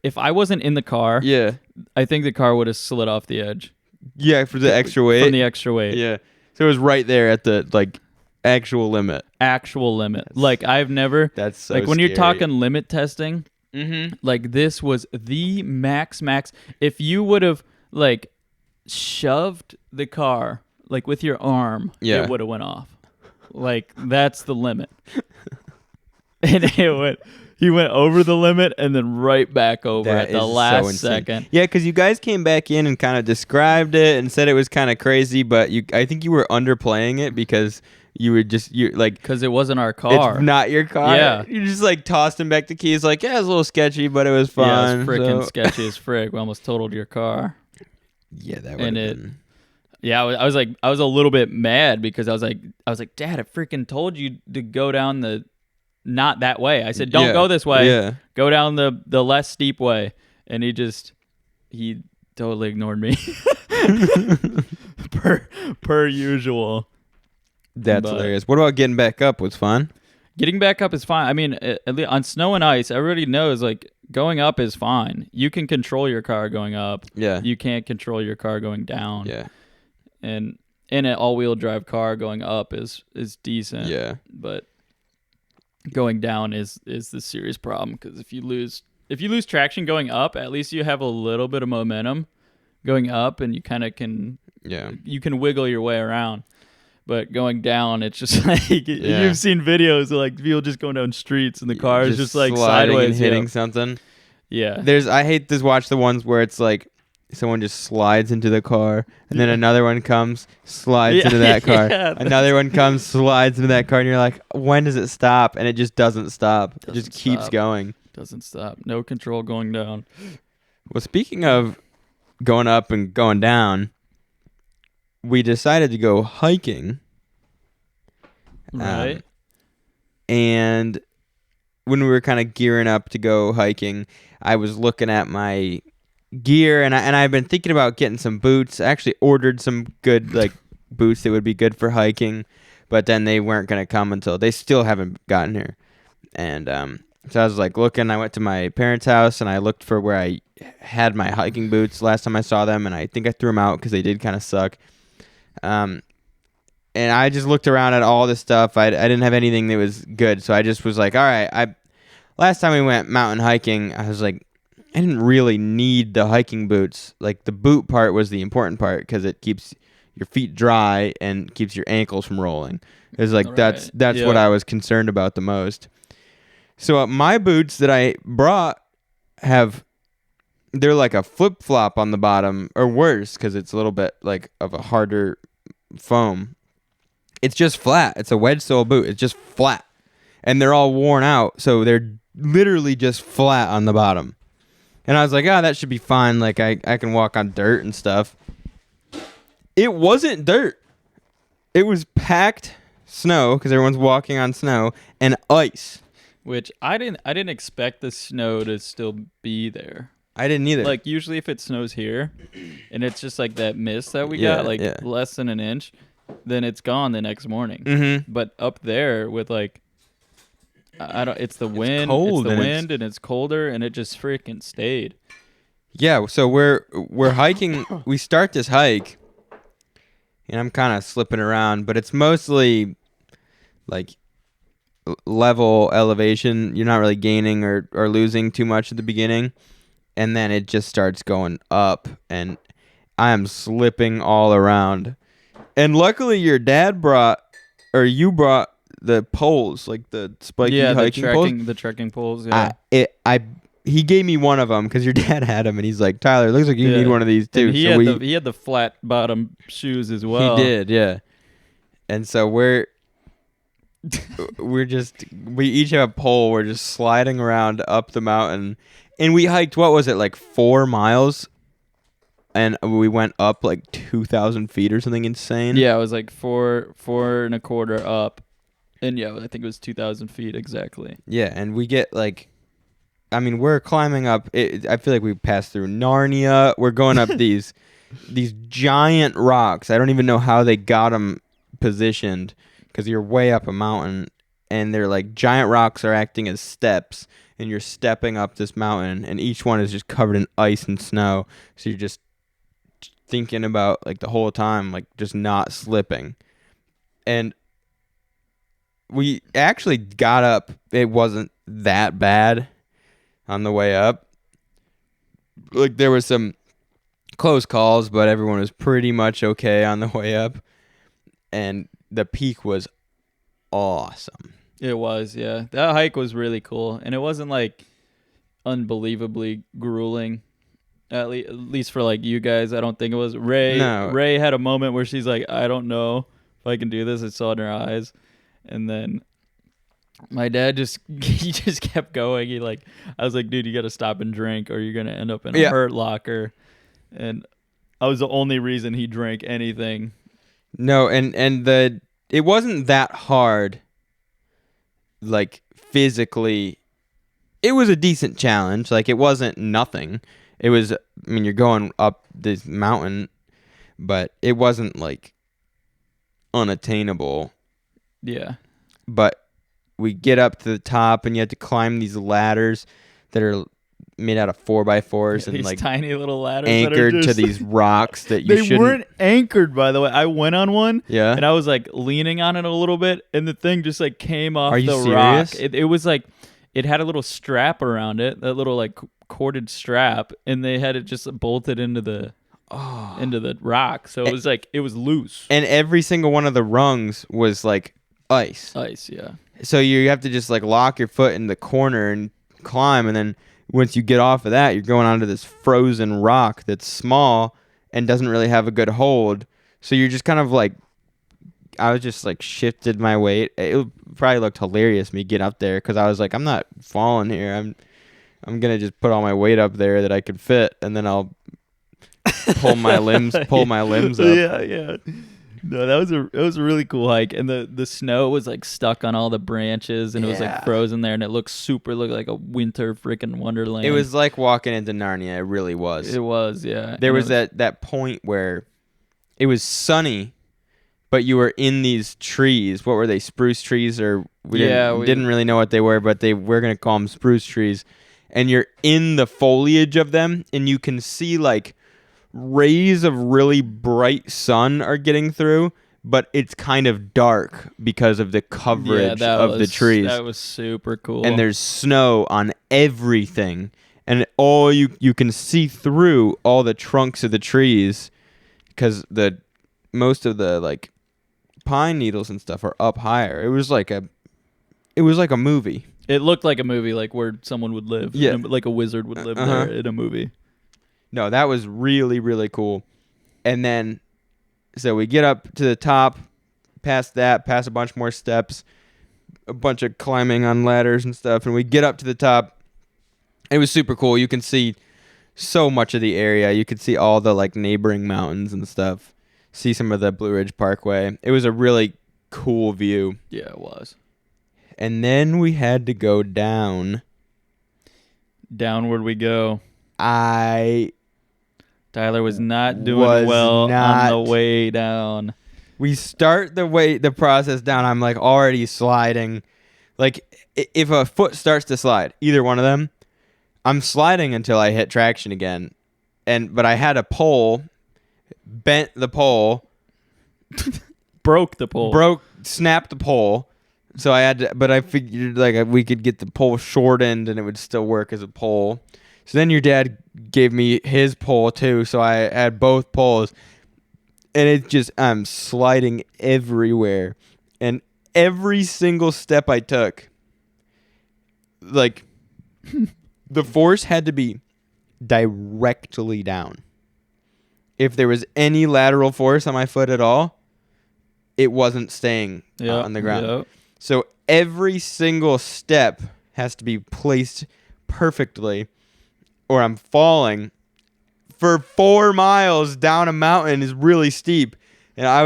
S1: if I wasn't in the car,
S2: Yeah.
S1: I think the car would have slid off the edge.
S2: Yeah, for the extra weight.
S1: From the extra weight.
S2: Yeah. So it was right there at the like actual limit.
S1: Actual limit. Like I've never.
S2: That's so
S1: like when
S2: scary.
S1: you're talking limit testing.
S2: Mm-hmm.
S1: Like this was the max. If you would have like shoved the car like with your arm, it would have went off. Like that's the limit. And he went over the limit and then right back over
S2: That
S1: at the
S2: is
S1: last
S2: so insane.
S1: second.
S2: Yeah, because you guys came back in and kind of described it and said it was kind of crazy, but I think you were underplaying it because you like
S1: because it wasn't our car.
S2: It's not your car.
S1: Yeah.
S2: You just like tossed him back the keys like, yeah, it was a little sketchy, but it was fun.
S1: Yeah, it's freaking
S2: so.
S1: sketchy as frick. We almost totaled your car.
S2: Yeah, that would have been.
S1: Yeah, I was a little bit mad because I was like, Dad, I freaking told you to go down not that way. I said, don't go this way.
S2: Yeah.
S1: Go down the less steep way. And he totally ignored me. per usual.
S2: That's hilarious. What about getting back up was fun?
S1: Getting back up is fine. I mean, at least on snow and ice, everybody knows like going up is fine. You can control your car going up.
S2: Yeah.
S1: You can't control your car going down.
S2: Yeah.
S1: And in an all-wheel drive car going up is decent.
S2: Yeah.
S1: But going down is the serious problem because if you lose traction going up, at least you have a little bit of momentum going up and you kind of can you can wiggle your way around. But going down, it's just like you've seen videos of like people just going down streets and the car is just like sideways
S2: and hitting something.
S1: Yeah.
S2: I hate to watch the ones where it's like someone just slides into the car and then another one comes, slides into that car. Another one comes, slides into that car, and you're like, when does it stop? And it just doesn't stop. It just keeps going.
S1: Doesn't stop. No control going down.
S2: Well, speaking of going up and going down, we decided to go hiking.
S1: Right.
S2: And when we were kind of gearing up to go hiking, I was looking at my gear and I've been thinking about getting some boots. I actually ordered some good like boots that would be good for hiking, but then they weren't going to come until they still haven't gotten here. And so I was like looking, I went to my parents' house and I looked for where I had my hiking boots last time I saw them, and I think I threw them out because they did kind of suck. And I just looked around at all this stuff. I didn't have anything that was good, so I just was like, all right. Last time we went mountain hiking, I was like, I didn't really need the hiking boots. Like the boot part was the important part because it keeps your feet dry and keeps your ankles from rolling. It's like that's what I was concerned about the most. So my boots that I brought they're like a flip flop on the bottom, or worse because it's a little bit like of a harder foam. It's just flat. It's a wedge sole boot. It's just flat, and they're all worn out, so they're literally just flat on the bottom. And I was like, that should be fine. Like, I can walk on dirt and stuff. It wasn't dirt. It was packed snow, because everyone's walking on snow, and ice.
S1: Which I didn't expect the snow to still be there.
S2: I didn't either.
S1: Like, usually if it snows here, and it's just like that mist that we got, like less than an inch, then it's gone the next morning.
S2: Mm-hmm.
S1: But up there with like, it's the wind.
S2: Cold,
S1: it's the wind, and it's colder, and it just freaking stayed.
S2: Yeah, so we're hiking. We start this hike, and I'm kind of slipping around, but it's mostly like level elevation. You're not really gaining or losing too much at the beginning, and then it just starts going up, and I am slipping all around. And luckily, your dad you brought the poles, like the spiky hiking poles.
S1: The trekking poles. Yeah.
S2: He gave me one of them because your dad had them, and he's like, Tyler, it looks like you need one of these too.
S1: And he had the flat bottom shoes as well.
S2: He did, yeah. And so we each have a pole. We're just sliding around up the mountain, and we hiked. What was it, like 4 miles? And we went up like 2,000 feet or something insane.
S1: Yeah, it was like 4.25 up, and yeah, I think it was 2,000 feet exactly.
S2: Yeah, and we get like, I mean, we're climbing up. I feel like we passed through Narnia. We're going up these giant rocks. I don't even know how they got them positioned because you're way up a mountain, and they're like giant rocks are acting as steps, and you're stepping up this mountain, and each one is just covered in ice and snow. So you're just thinking about like the whole time, like just not slipping. And we actually got up. It wasn't that bad on the way up. Like there was some close calls, but everyone was pretty much okay on the way up. And the peak was awesome.
S1: It was, yeah. That hike was really cool, and it wasn't like unbelievably grueling. At least for like you guys, I don't think it was. Ray had a moment where she's like, I don't know if I can do this. I saw it in her eyes. And then my dad he just kept going. I was like, dude, you got to stop and drink or you're going to end up in a hurt locker. And I was the only reason he drank anything.
S2: No, and it wasn't that hard, like physically. It was a decent challenge. Like it wasn't nothing. It was, I mean, you're going up this mountain, but it wasn't like unattainable.
S1: Yeah.
S2: But we get up to the top, and you have to climb these ladders that are made out of 4x4s and
S1: these
S2: like
S1: tiny little ladders
S2: anchored to these rocks that you shouldn't.
S1: They weren't anchored, by the way. I went on one,
S2: yeah,
S1: and I was like leaning on it a little bit, and the thing just like came off the
S2: serious?
S1: rock. It was like it had a little strap around it, that little like corded strap, and they had it just bolted into the rock, so it was like it was loose.
S2: And every single one of the rungs was like ice,
S1: yeah.
S2: So you have to just like lock your foot in the corner and climb, and then once you get off of that, you're going onto this frozen rock that's small and doesn't really have a good hold. So you're just kind of like, I was just like shifted my weight. It probably looked hilarious me get up there because I was like, I'm not falling here. I'm gonna just put all my weight up there that I could fit, and then I'll pull my limbs up.
S1: Yeah. No, it was a really cool hike, and the snow was like stuck on all the branches, and it was like frozen there, and it looked like a winter freaking wonderland.
S2: It was like walking into Narnia. It really was.
S1: It was, yeah.
S2: There was that point where it was sunny, but you were in these trees. What were they? Spruce trees, or we didn't really know what they were, but we're gonna call them spruce trees. And you're in the foliage of them, and you can see like rays of really bright sun are getting through, but it's kind of dark because of the coverage of the trees.
S1: That was super cool.
S2: And there's snow on everything, and all you can see through all the trunks of the trees because most of the like pine needles and stuff are up higher. It was like a movie.
S1: It looked like a movie, like where someone would live.
S2: Yeah.
S1: Like a wizard would live there in a movie.
S2: No, that was really, really cool. And then, so we get up to the top, past a bunch more steps, a bunch of climbing on ladders and stuff, and we get up to the top. It was super cool. You can see so much of the area. You could see all the like neighboring mountains and stuff. See some of the Blue Ridge Parkway. It was a really cool view.
S1: Yeah, it was.
S2: And then we had to go down.
S1: Downward we go.
S2: Tyler
S1: was not doing well on the way down.
S2: We start the process down. I'm like already sliding. Like if a foot starts to slide, either one of them, I'm sliding until I hit traction again. But I had a pole, bent the pole,
S1: broke the pole,
S2: snapped the pole. So I had to, but I figured like we could get the pole shortened and it would still work as a pole. So then your dad gave me his pole too, so I had both poles, and it just I'm sliding everywhere, and every single step I took, like the force had to be directly down. If there was any lateral force on my foot at all, it wasn't staying on the ground.
S1: Yep.
S2: So every single step has to be placed perfectly, or I'm falling. For 4 miles down a mountain is really steep, and I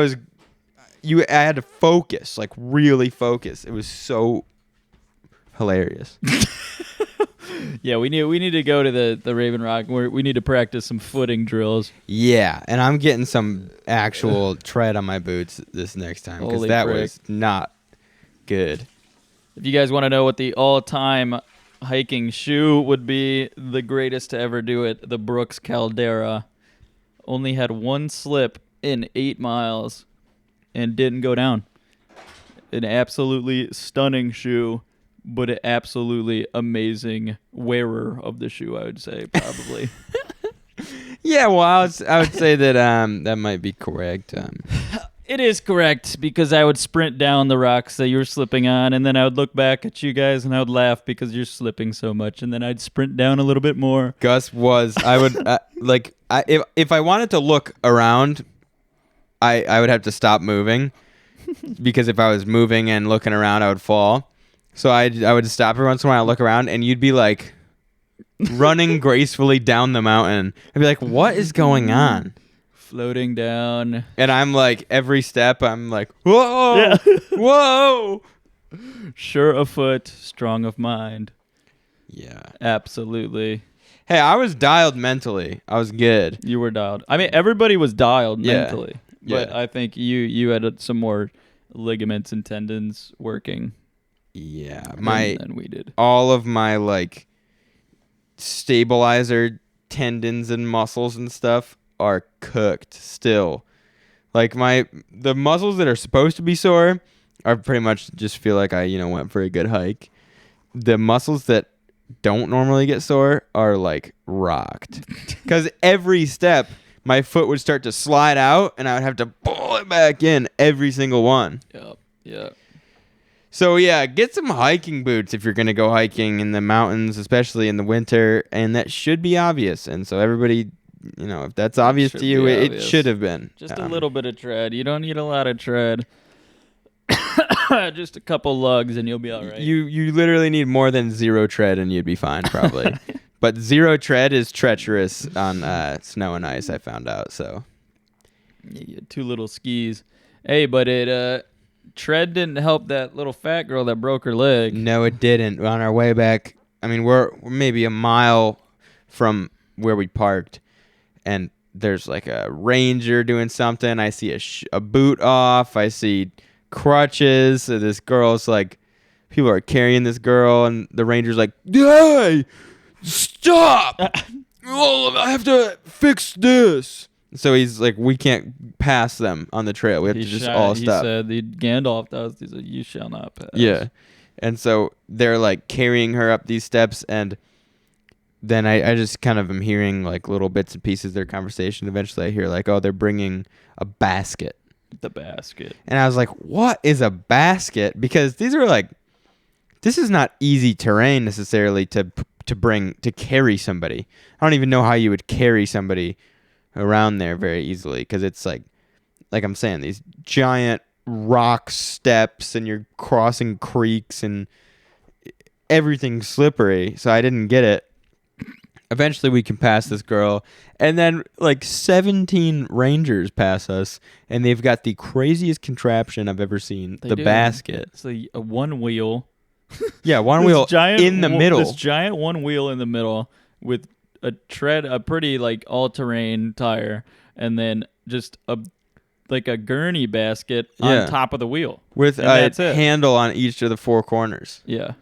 S2: had to focus, like really focus. It was so hilarious.
S1: Yeah, we need to go to the Raven Rock. We need to practice some footing drills.
S2: Yeah, and I'm getting some actual tread on my boots this next time because
S1: Holy
S2: that
S1: frick.
S2: was not good.
S1: If you guys want to know what the all-time hiking shoe would be, the greatest to ever do it, the Brooks Caldera, only had one slip in 8 miles and didn't go down. An absolutely stunning shoe, but an absolutely amazing wearer of the shoe, I would say, probably.
S2: Yeah, well, I would say that that might be correct.
S1: It is correct, because I would sprint down the rocks that you were slipping on, and then I would look back at you guys and I would laugh because you're slipping so much, and then I'd sprint down a little bit more.
S2: Gus was, I would if I wanted to look around, I would have to stop moving because if I was moving and looking around, I would fall. So I would stop every once in a while, look around, and you'd be like running gracefully down the mountain. I'd be like, what is going on?
S1: Floating down.
S2: And I'm like, every step, I'm like, whoa,
S1: Yeah.
S2: whoa.
S1: Sure of foot, strong of mind.
S2: Yeah.
S1: Absolutely.
S2: Hey, I was dialed mentally. I was good.
S1: You were dialed. I mean, everybody was dialed
S2: Yeah.
S1: mentally. But
S2: Yeah.
S1: I think you had some more ligaments and tendons working
S2: Yeah.
S1: than we did.
S2: All of my like stabilizer tendons and muscles and stuff are cooked still. Like the muscles that are supposed to be sore are pretty much just feel like I went for a good hike. The muscles that don't normally get sore are like rocked because every step my foot would start to slide out and I would have to pull it back in every single one.
S1: Yep. Yeah.
S2: So yeah, get some hiking boots if you're gonna go hiking in the mountains, especially in the winter, and that should be obvious. And so everybody, if that's obvious
S1: should
S2: to you,
S1: be
S2: it
S1: obvious.
S2: should have been.
S1: Just a little bit of tread. You don't need a lot of tread. Just a couple lugs and you'll be all right.
S2: You literally need more than 0 tread and you'd be fine probably. But 0 tread is treacherous on snow and ice. I found out. So
S1: You get 2 little skis. Hey, but tread didn't help that little fat girl that broke her leg.
S2: no, it didn't. On our way back, I mean, we're maybe a mile from where we parked, and there's like a ranger doing something. I see a boot off. I see crutches. So this girl's like, people are carrying this girl, and the ranger's like, "Hey, stop! Oh, I have to fix this." So he's like, we can't pass them on the trail. We have to just all stop.
S1: He said, Gandalf does. He said, you shall not pass.
S2: Yeah. And so they're like carrying her up these steps, and then I just kind of am hearing like little bits and pieces of their conversation. Eventually I hear like, oh, they're bringing a basket.
S1: The basket.
S2: And I was like, what is a basket? Because this is not easy terrain necessarily to carry somebody. I don't even know how you would carry somebody around there very easily, because it's like I'm saying, these giant rock steps, and you're crossing creeks and everything's slippery. So I didn't get it. Eventually we can pass this girl, and then like 17 rangers pass us, and they've got the craziest contraption I've ever seen.
S1: They
S2: the
S1: do.
S2: basket.
S1: It's a one wheel.
S2: Yeah, one wheel in the middle.
S1: This giant one wheel in the middle with a pretty like all-terrain tire, and then just a gurney basket
S2: Yeah.
S1: on top of the wheel.
S2: With
S1: and
S2: a
S1: that's it.
S2: handle on each of the 4 corners.
S1: Yeah.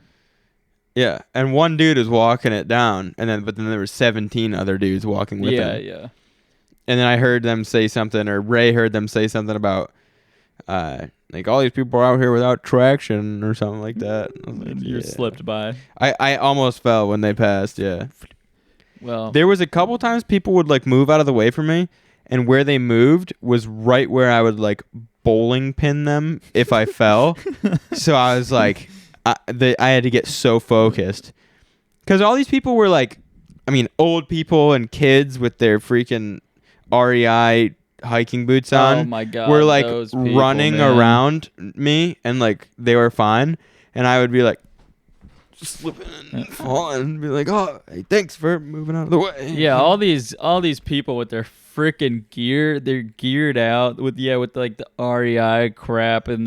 S2: Yeah, and one dude is walking it down, but then there were 17 other dudes walking with him.
S1: Yeah.
S2: And then I heard them say something, or Ray heard them say something about like all these people are out here without traction or something like that. I was like,
S1: And you slipped by.
S2: I almost fell when they passed. Yeah.
S1: Well,
S2: There was a couple times people would like move out of the way from me, and where they moved was right where I would like bowling pin them if I fell. So I was like, I had to get so focused because all these people were like, I mean, old people and kids with their freaking REI hiking boots on.
S1: oh my God,
S2: were like
S1: those people,
S2: running
S1: man.
S2: around me, and like they were fine, and I would be like slipping and falling and be like, oh, hey, thanks for moving out of the way.
S1: Yeah, all these people with their freaking gear, they're geared out with like the REI crap, and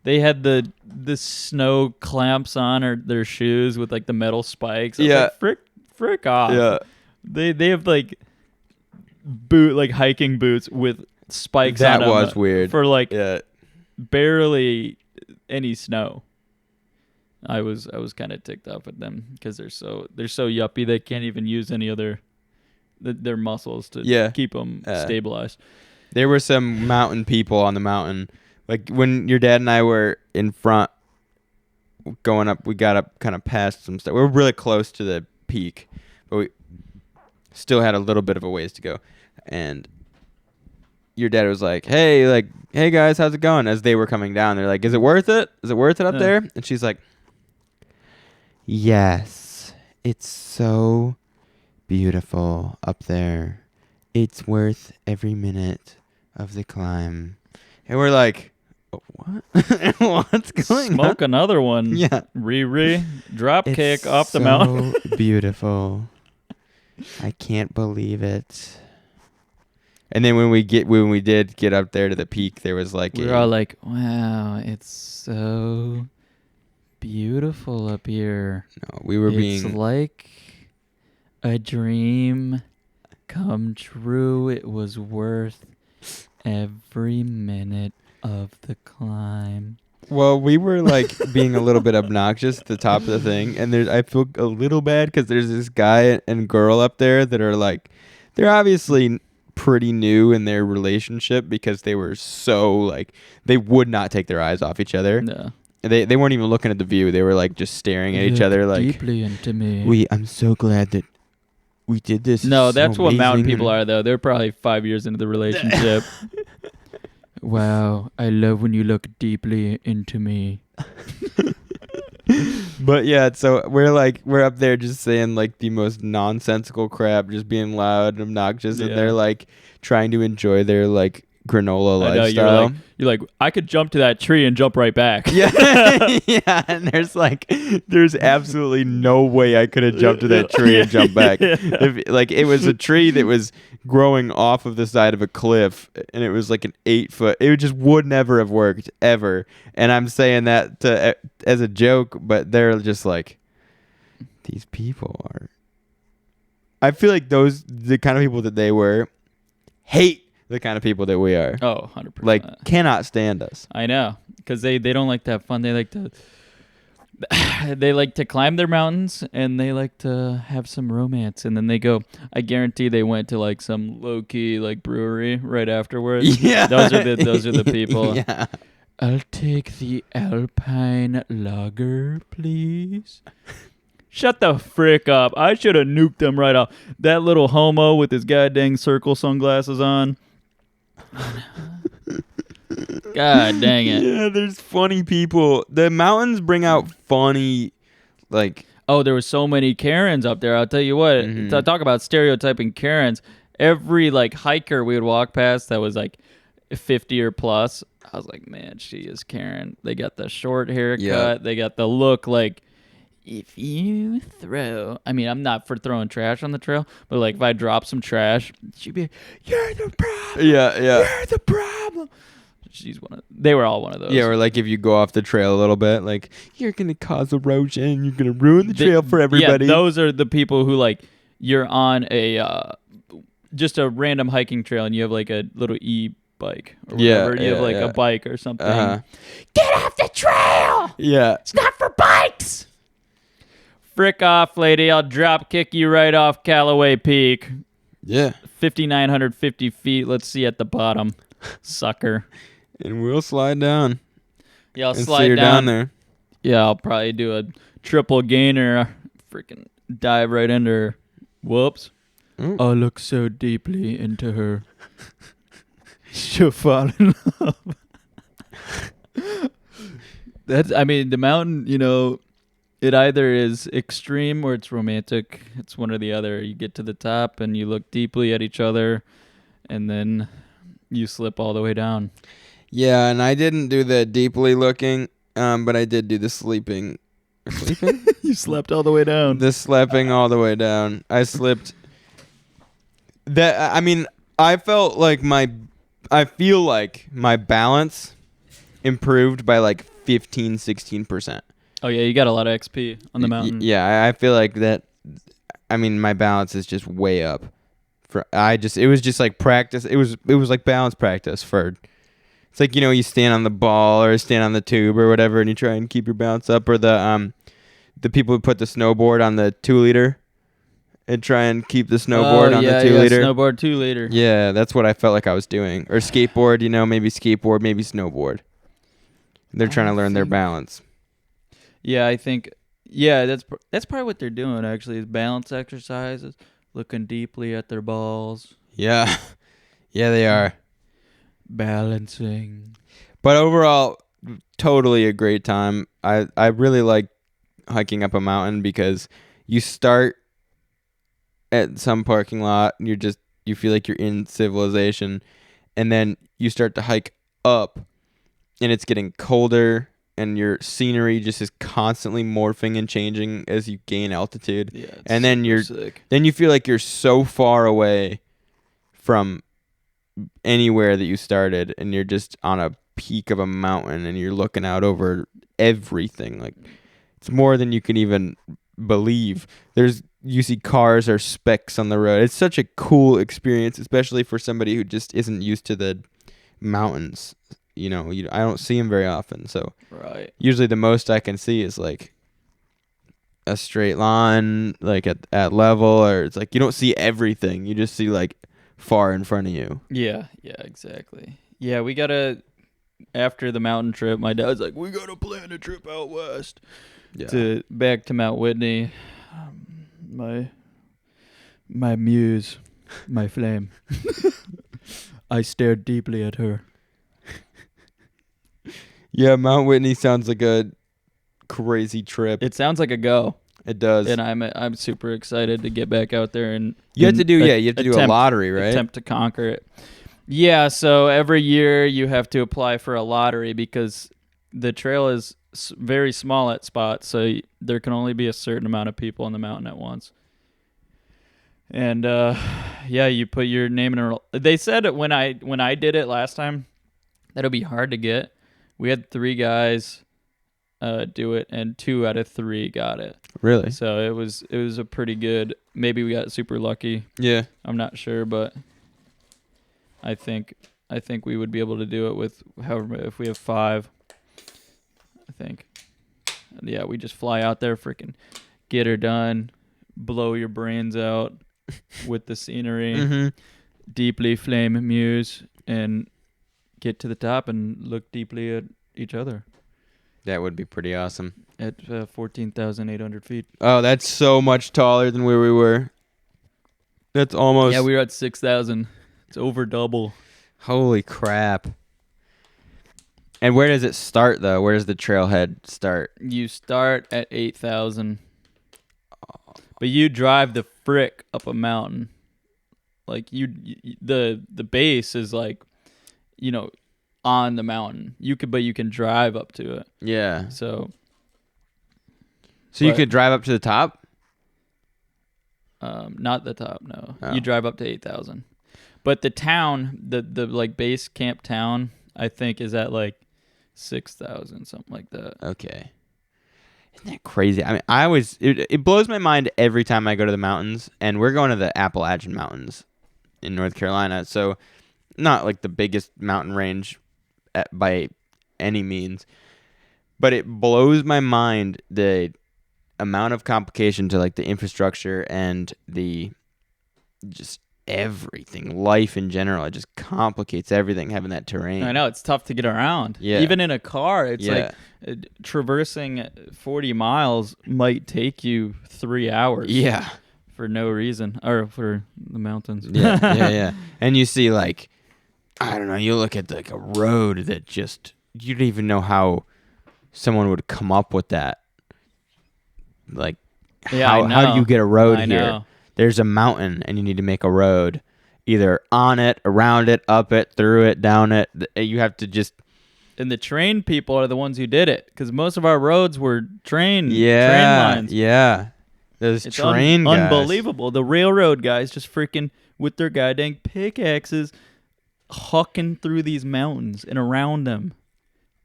S1: they had the snow clamps on or their shoes with like the metal spikes. I was
S2: Yeah.
S1: like, frick off.
S2: Yeah.
S1: They have like hiking boots with spikes
S2: That
S1: on them
S2: was weird.
S1: for like
S2: Yeah.
S1: barely any snow. I was kind of ticked off at them because they're so yuppie they can't even use any other their muscles to keep them stabilized.
S2: There were some mountain people on the mountain. Like when your dad and I were in front going up, we got up kind of past some stuff. We were really close to the peak, but we still had a little bit of a ways to go. And your dad was like, hey guys, how's it going? As they were coming down, they're like, is it worth it? Is it worth it up there? And she's like, yes, it's so beautiful up there. It's worth every minute of the climb. And we're like, what? What's going on?
S1: Smoke another one.
S2: Yeah.
S1: Drop
S2: It's
S1: kick off the mountain.
S2: so beautiful. I can't believe it. And then when we did get up there to the peak, there was like
S1: We were all like, wow, it's so beautiful up here.
S2: no, we were
S1: It's
S2: being
S1: like a dream come true. It was worth every minute of the climb.
S2: well, we were like being a little bit obnoxious at the top of the thing, and I feel a little bad because there's this guy and girl up there that are like, they're obviously pretty new in their relationship because they were so like they would not take their eyes off each other.
S1: No.
S2: They weren't even looking at the view. They were like just staring at each other like,
S1: deeply into me.
S2: I'm so glad that we did this.
S1: No,
S2: It's
S1: that's
S2: so
S1: what mountain
S2: amazing."
S1: people are though. They're probably 5 years into the relationship. Wow, I love when you look deeply into me.
S2: But yeah, so we're up there just saying like the most nonsensical crap, just being loud and obnoxious, and
S1: Yeah.
S2: they're like trying to enjoy their like granola
S1: I know,
S2: lifestyle.
S1: you're like, I could jump to that tree and jump right back.
S2: Yeah, yeah, and there's absolutely no way I could have jumped to that tree and jumped back.
S1: Yeah.
S2: If like it was a tree that was growing off of the side of a cliff, and it was like an 8-foot. It just would never have worked ever. And I'm saying that as a joke, but they're just like, these people are. I feel like the kind of people that they were hate the kind of people that we are.
S1: Oh, 100%.
S2: Like, cannot stand us.
S1: I know, because they don't like to have fun. They like to they like to climb their mountains, and they like to have some romance, and then they go. I guarantee they went to like some low key like brewery right afterwards.
S2: Yeah,
S1: those are the people.
S2: Yeah.
S1: I'll take the Alpine Lager, please. Shut the frick up! I should have nuked him right off. That little homo with his goddamn circle sunglasses on. God dang it.
S2: Yeah, there's funny people. The mountains bring out funny, like.
S1: Oh, there were so many Karens up there. I'll tell you what.
S2: Mhm.
S1: To talk about stereotyping Karens. Every like hiker we would walk past that was like 50 or plus. I was like, man, she is Karen. They got the short haircut.
S2: Yeah.
S1: They got the look like. If you throw, I mean, I'm not for throwing trash on the trail, but like if I drop some trash, she'd be, "You're the problem.
S2: Yeah, yeah.
S1: You're the problem." They were all one of those.
S2: Yeah, or like if you go off the trail a little bit, like, you're going to cause erosion. You're going to ruin the trail for everybody.
S1: Yeah, those are the people who like, you're on a, just a random hiking trail and you have like a little e-bike or whatever. You have like a bike or something.
S2: Uh-huh.
S1: Get off the trail!
S2: Yeah.
S1: It's not for bikes! Frick off, lady. I'll drop kick you right off Callaway Peak.
S2: Yeah.
S1: 5,950 feet. Let's see at the bottom. Sucker.
S2: And we'll slide down
S1: Yeah, I'll
S2: and
S1: slide
S2: see her
S1: down.
S2: down there.
S1: Yeah, I'll probably do a triple gainer. Freaking dive right into her. Whoops.
S2: Ooh.
S1: I look so deeply into her. She'll fall in love. I mean, the mountain, it either is extreme or it's romantic. It's one or the other. You get to the top and you look deeply at each other, and then you slip all the way down.
S2: Yeah, and I didn't do the deeply looking, but I did do the sleeping. Sleeping?
S1: You slept all the way down.
S2: The sleeping all the way down. I slipped. I felt like I feel like my balance improved by like 16%.
S1: Oh, yeah, you got a lot of XP on the mountain.
S2: Yeah, I feel like that. I mean, my balance is just way up. It was just like practice. It was like balance practice for. It's like, you stand on the ball or stand on the tube or whatever, and you try and keep your balance up. Or the people who put the snowboard on the 2-liter and try and keep the snowboard on the 2-liter.
S1: Snowboard 2-liter.
S2: Yeah, that's what I felt like I was doing. Or skateboard, maybe skateboard, maybe snowboard. They're trying to learn their balance.
S1: Yeah, I think. Yeah, that's probably what they're doing. Actually, is balance exercises, looking deeply at their balls.
S2: Yeah, yeah, they are
S1: balancing.
S2: But overall, totally a great time. I really like hiking up a mountain because you start at some parking lot and you feel like you're in civilization, and then you start to hike up and it's getting colder and your scenery just is constantly morphing and changing as you gain altitude.
S1: Yeah,
S2: and then
S1: sick.
S2: Then you feel like you're so far away from anywhere that you started, and you're just on a peak of a mountain and you're looking out over everything. Like, it's more than you can even believe. You see cars or specks on the road. It's such a cool experience, especially for somebody who just isn't used to the mountains. I don't see them very often, so
S1: right.
S2: Usually the most I can see is like a straight line, like at level, or it's like you don't see everything. You just see like far in front of you.
S1: Yeah, exactly. Yeah, we gotta, after the mountain trip, my dad's like, we gotta plan a trip out west. Yeah. Back to Mount Whitney. My muse, my flame. I stared deeply at her.
S2: Yeah, Mount Whitney sounds like a crazy trip.
S1: It sounds like a go.
S2: It does.
S1: And I'm super excited to get back out there and
S2: you have to do a lottery, right?
S1: Attempt to conquer it. Yeah, so every year you have to apply for a lottery because the trail is very small at spots, so there can only be a certain amount of people on the mountain at once. And you put your name in a. They said when I did it last time, that'll be hard to get. We had 3 guys do it, and 2 out of 3 got it.
S2: Really?
S1: So it was a pretty good. Maybe we got super lucky.
S2: Yeah.
S1: I'm not sure, but I think we would be able to do it with if we have 5. I think. And yeah, we just fly out there, freaking get her done, blow your brains out with the scenery, deeply flame muse, and get to the top and look deeply at each other.
S2: That would be pretty awesome.
S1: At 14,800 feet.
S2: Oh, that's so much taller than where we were. That's almost...
S1: Yeah, we were at 6,000. It's over double.
S2: Holy crap. And where does it start, though? Where does the trailhead start?
S1: You start at 8,000. But you drive the frick up a mountain. Like, the base is like, on the mountain. But you can drive up to it.
S2: Yeah.
S1: So
S2: you could drive up to the top?
S1: Not the top, no.
S2: Oh.
S1: You drive up to 8,000. But the town, the like base camp town, I think is at like 6,000, something like that.
S2: Okay. Isn't that crazy? I mean, it blows my mind every time I go to the mountains, and we're going to the Appalachian Mountains in North Carolina. So not like the biggest mountain range by any means, but it blows my mind the amount of complication to like the infrastructure and the just everything. Life in general, it just complicates everything having that terrain.
S1: I know it's tough to get around.
S2: Yeah.
S1: Even in a car, it's
S2: Yeah.
S1: like traversing 40 miles might take you 3 hours.
S2: Yeah.
S1: For no reason, or for the mountains.
S2: Yeah. And you see, like, I don't know, you look at like a road that just, you don't even know how someone would come up with that. Like,
S1: Yeah,
S2: how do you get a road
S1: I
S2: here?
S1: know.
S2: There's a mountain and you need to make a road, either on it, around it, up it, through it, down it. You have to just,
S1: And the train people are the ones who did it, because most of our roads were train lines.
S2: Yeah. Those
S1: It's
S2: train guys.
S1: unbelievable. The railroad guys just freaking with their goddamn pickaxes hucking through these mountains and around them.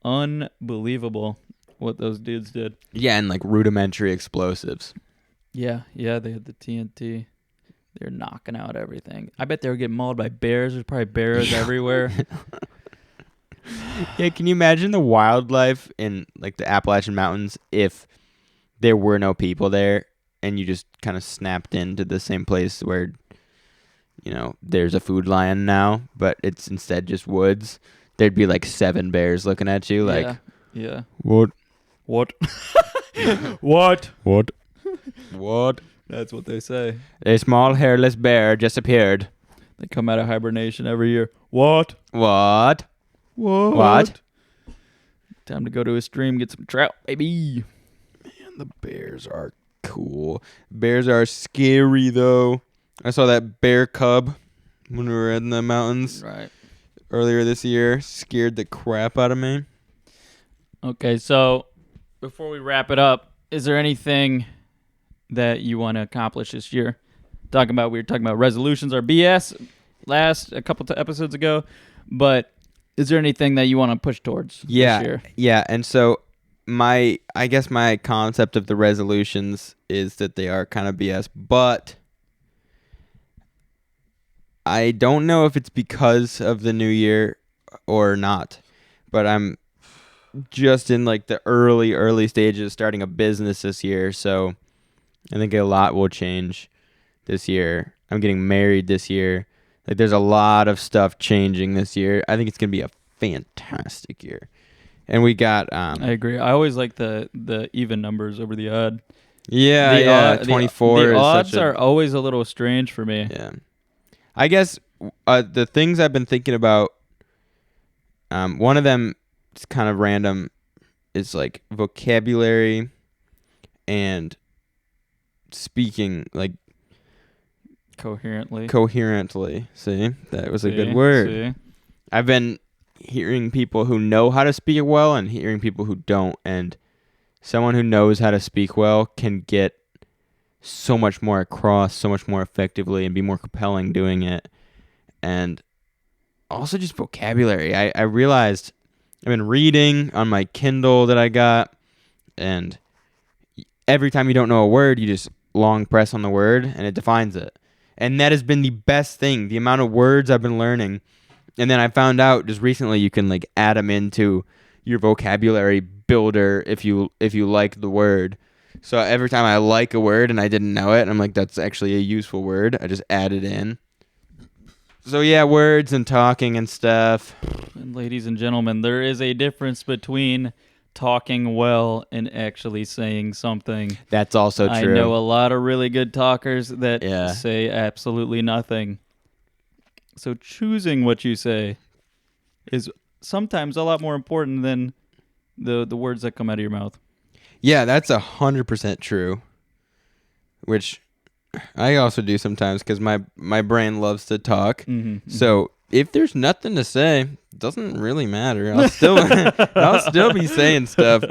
S1: Unbelievable what those dudes did.
S2: Yeah, and like rudimentary explosives.
S1: Yeah, they had the TNT. They're knocking out everything. I bet they were getting mauled by bears. There's probably bears everywhere.
S2: Yeah, can you imagine the wildlife in like the Appalachian Mountains if there were no people there and you just kind of snapped into the same place where, there's a food lion now, but it's instead just woods? There'd be like 7 bears looking at you like,
S1: yeah.
S2: What?
S1: What?
S2: What?
S1: That's what they say.
S2: A small hairless bear just appeared.
S1: They come out of hibernation every year. What?
S2: What?
S1: Time to go to a stream, get some trout, baby.
S2: Man, the bears are cool. Bears are scary, though. I saw that bear cub when we were in the mountains earlier this year. Scared the crap out of me.
S1: Okay, so before we wrap it up, is there anything that you want to accomplish this year? We were talking about resolutions or BS a couple of episodes ago, but is there anything that you want to push towards this year?
S2: Yeah, and so I guess my concept of the resolutions is that they are kind of BS, but I don't know if it's because of the new year or not, but I'm just in like the early stages of starting a business this year, so I think a lot will change this year. I'm getting married this year. Like, there's a lot of stuff changing this year. I think it's going to be a fantastic year. And we got...
S1: I agree. I always like the even numbers over the odd.
S2: Yeah, 24
S1: The
S2: is
S1: odds
S2: such a...
S1: are always a little strange for me.
S2: Yeah. I guess the things I've been thinking about, one of them is kind of random, is like vocabulary and speaking, like, coherently. See, that was a good word.
S1: See?
S2: I've been hearing people who know how to speak well and hearing people who don't, and someone who knows how to speak well can get so much more across so much more effectively and be more compelling doing it. And also just vocabulary. I realized I've been reading on my Kindle that I got, and every time you don't know a word, you just long press on the word and it defines it. And that has been the best thing, the amount of words I've been learning. And then I found out just recently you can like add them into your vocabulary builder if you like the word. So every time I like a word and I didn't know it, I'm like, that's actually a useful word, I just add it in. So yeah, words and talking and stuff.
S1: And ladies and gentlemen, there is a difference between talking well and actually saying something.
S2: That's also true.
S1: I know a lot of really good talkers that
S2: Yeah.
S1: say absolutely nothing. So choosing what you say is sometimes a lot more important than the words that come out of your mouth.
S2: Yeah, that's 100% true. Which I also do sometimes because my brain loves to talk.
S1: Mm-hmm.
S2: So if there's nothing to say, it doesn't really matter. I'll still be saying stuff.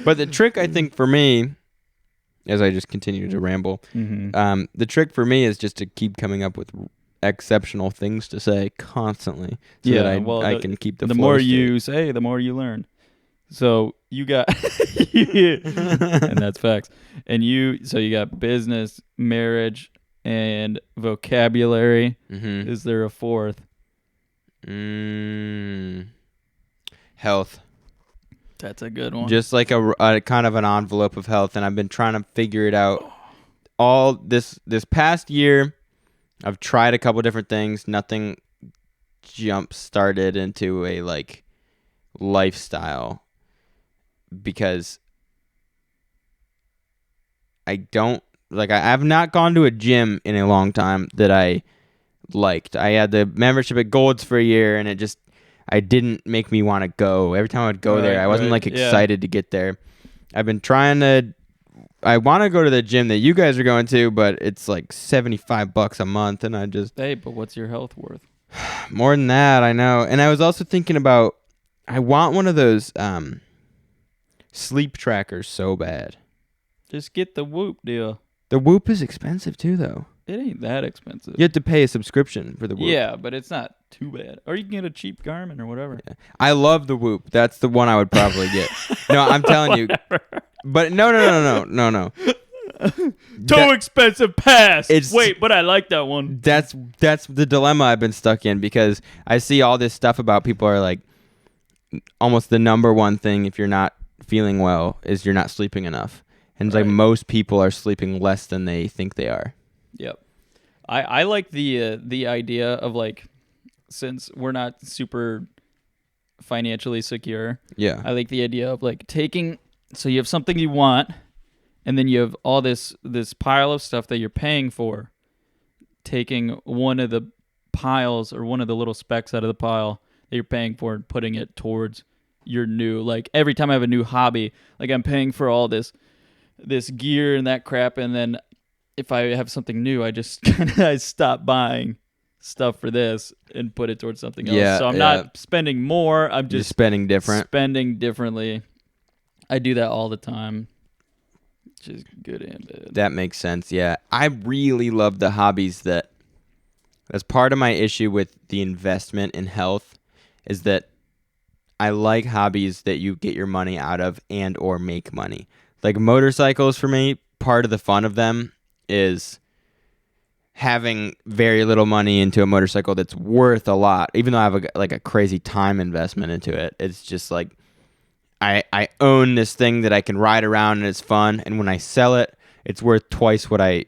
S2: But the trick, I think, for me, as I just continue to ramble, the trick for me is just to keep coming up with exceptional things to say constantly, so that I can keep the flow
S1: more
S2: state.
S1: you say, the more you learn. So you got, and that's facts. And you got business, marriage, and vocabulary.
S2: Mm-hmm.
S1: Is there a fourth?
S2: Health.
S1: That's a good one.
S2: Just like a kind of an envelope of health, and I've been trying to figure it out all this past year. I've tried a couple different things. Nothing jump started into a like lifestyle because I don't like. I've not gone to a gym in a long time that I liked. I had the membership at Gold's for a year, and I didn't make me want to go. Every time I'd go there, I wasn't like excited to get there. I've been trying to. I want to go to the gym that you guys are going to, but it's like $75 a month, and I just
S1: Hey, but what's your health worth?
S2: more than that, I know. And I was also thinking about I want one of those sleep trackers so bad.
S1: Just get the Whoop deal.
S2: The Whoop is expensive too, though.
S1: It ain't that expensive.
S2: You have to pay a subscription for the Whoop.
S1: Yeah, but it's not too bad. Or you can get a cheap Garmin or whatever.
S2: Yeah. I love the Whoop. That's the one I would probably get. No, I'm telling you. But no.
S1: Too expensive. Pass.
S2: It's-
S1: Wait, but I like that one.
S2: That's the dilemma I've been stuck in because I see all this stuff about people are like almost the number one thing if you're not feeling well is you're not sleeping enough. And it's like most people are sleeping less than they think they are.
S1: Yep. I like the idea of like, since we're not super financially secure,
S2: Yeah.
S1: I like the idea of like taking, so you have something you want, and then you have all this pile of stuff that you're paying for, taking one of the piles or one of the little specks out of the pile that you're paying for and putting it towards your new, like every time I have a new hobby, like I'm paying for all this gear and that crap, and then if I have something new, I just I stop buying stuff for this and put it towards something else.
S2: Yeah,
S1: so I'm not spending more. I'm
S2: You're
S1: just
S2: spending different.
S1: spending differently. I do that all the time. Which is good and bad.
S2: That makes sense. Yeah. I really love the hobbies that's part of my issue with the investment in health is that I like hobbies that you get your money out of and or make money. Like motorcycles for me, part of the fun of them is having very little money into a motorcycle that's worth a lot. Even though I have a crazy time investment into it, it's just like I own this thing that I can ride around and it's fun. And when I sell it, it's worth twice what I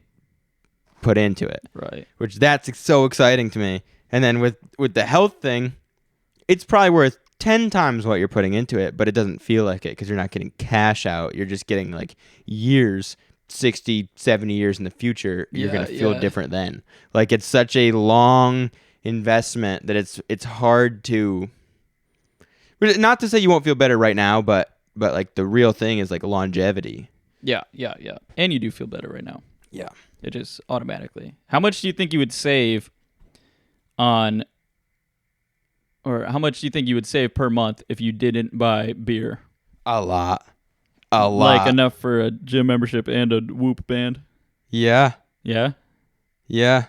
S2: put into it.
S1: Right.
S2: Which that's so exciting to me. And then with the health thing, it's probably worth 10 times what you're putting into it, but it doesn't feel like it because you're not getting cash out. You're just getting like years, 60, 70 years in the future. You're going to feel different then. Like it's such a long investment that it's hard to, not to say you won't feel better right now, but like the real thing is like longevity.
S1: Yeah. And you do feel better right now.
S2: Yeah.
S1: It just automatically. How much do you think you would save on, or how much do you think you would save per month if you didn't buy beer?
S2: A lot.
S1: Like enough for a gym membership and a Whoop band?
S2: Yeah.
S1: Yeah?
S2: Yeah.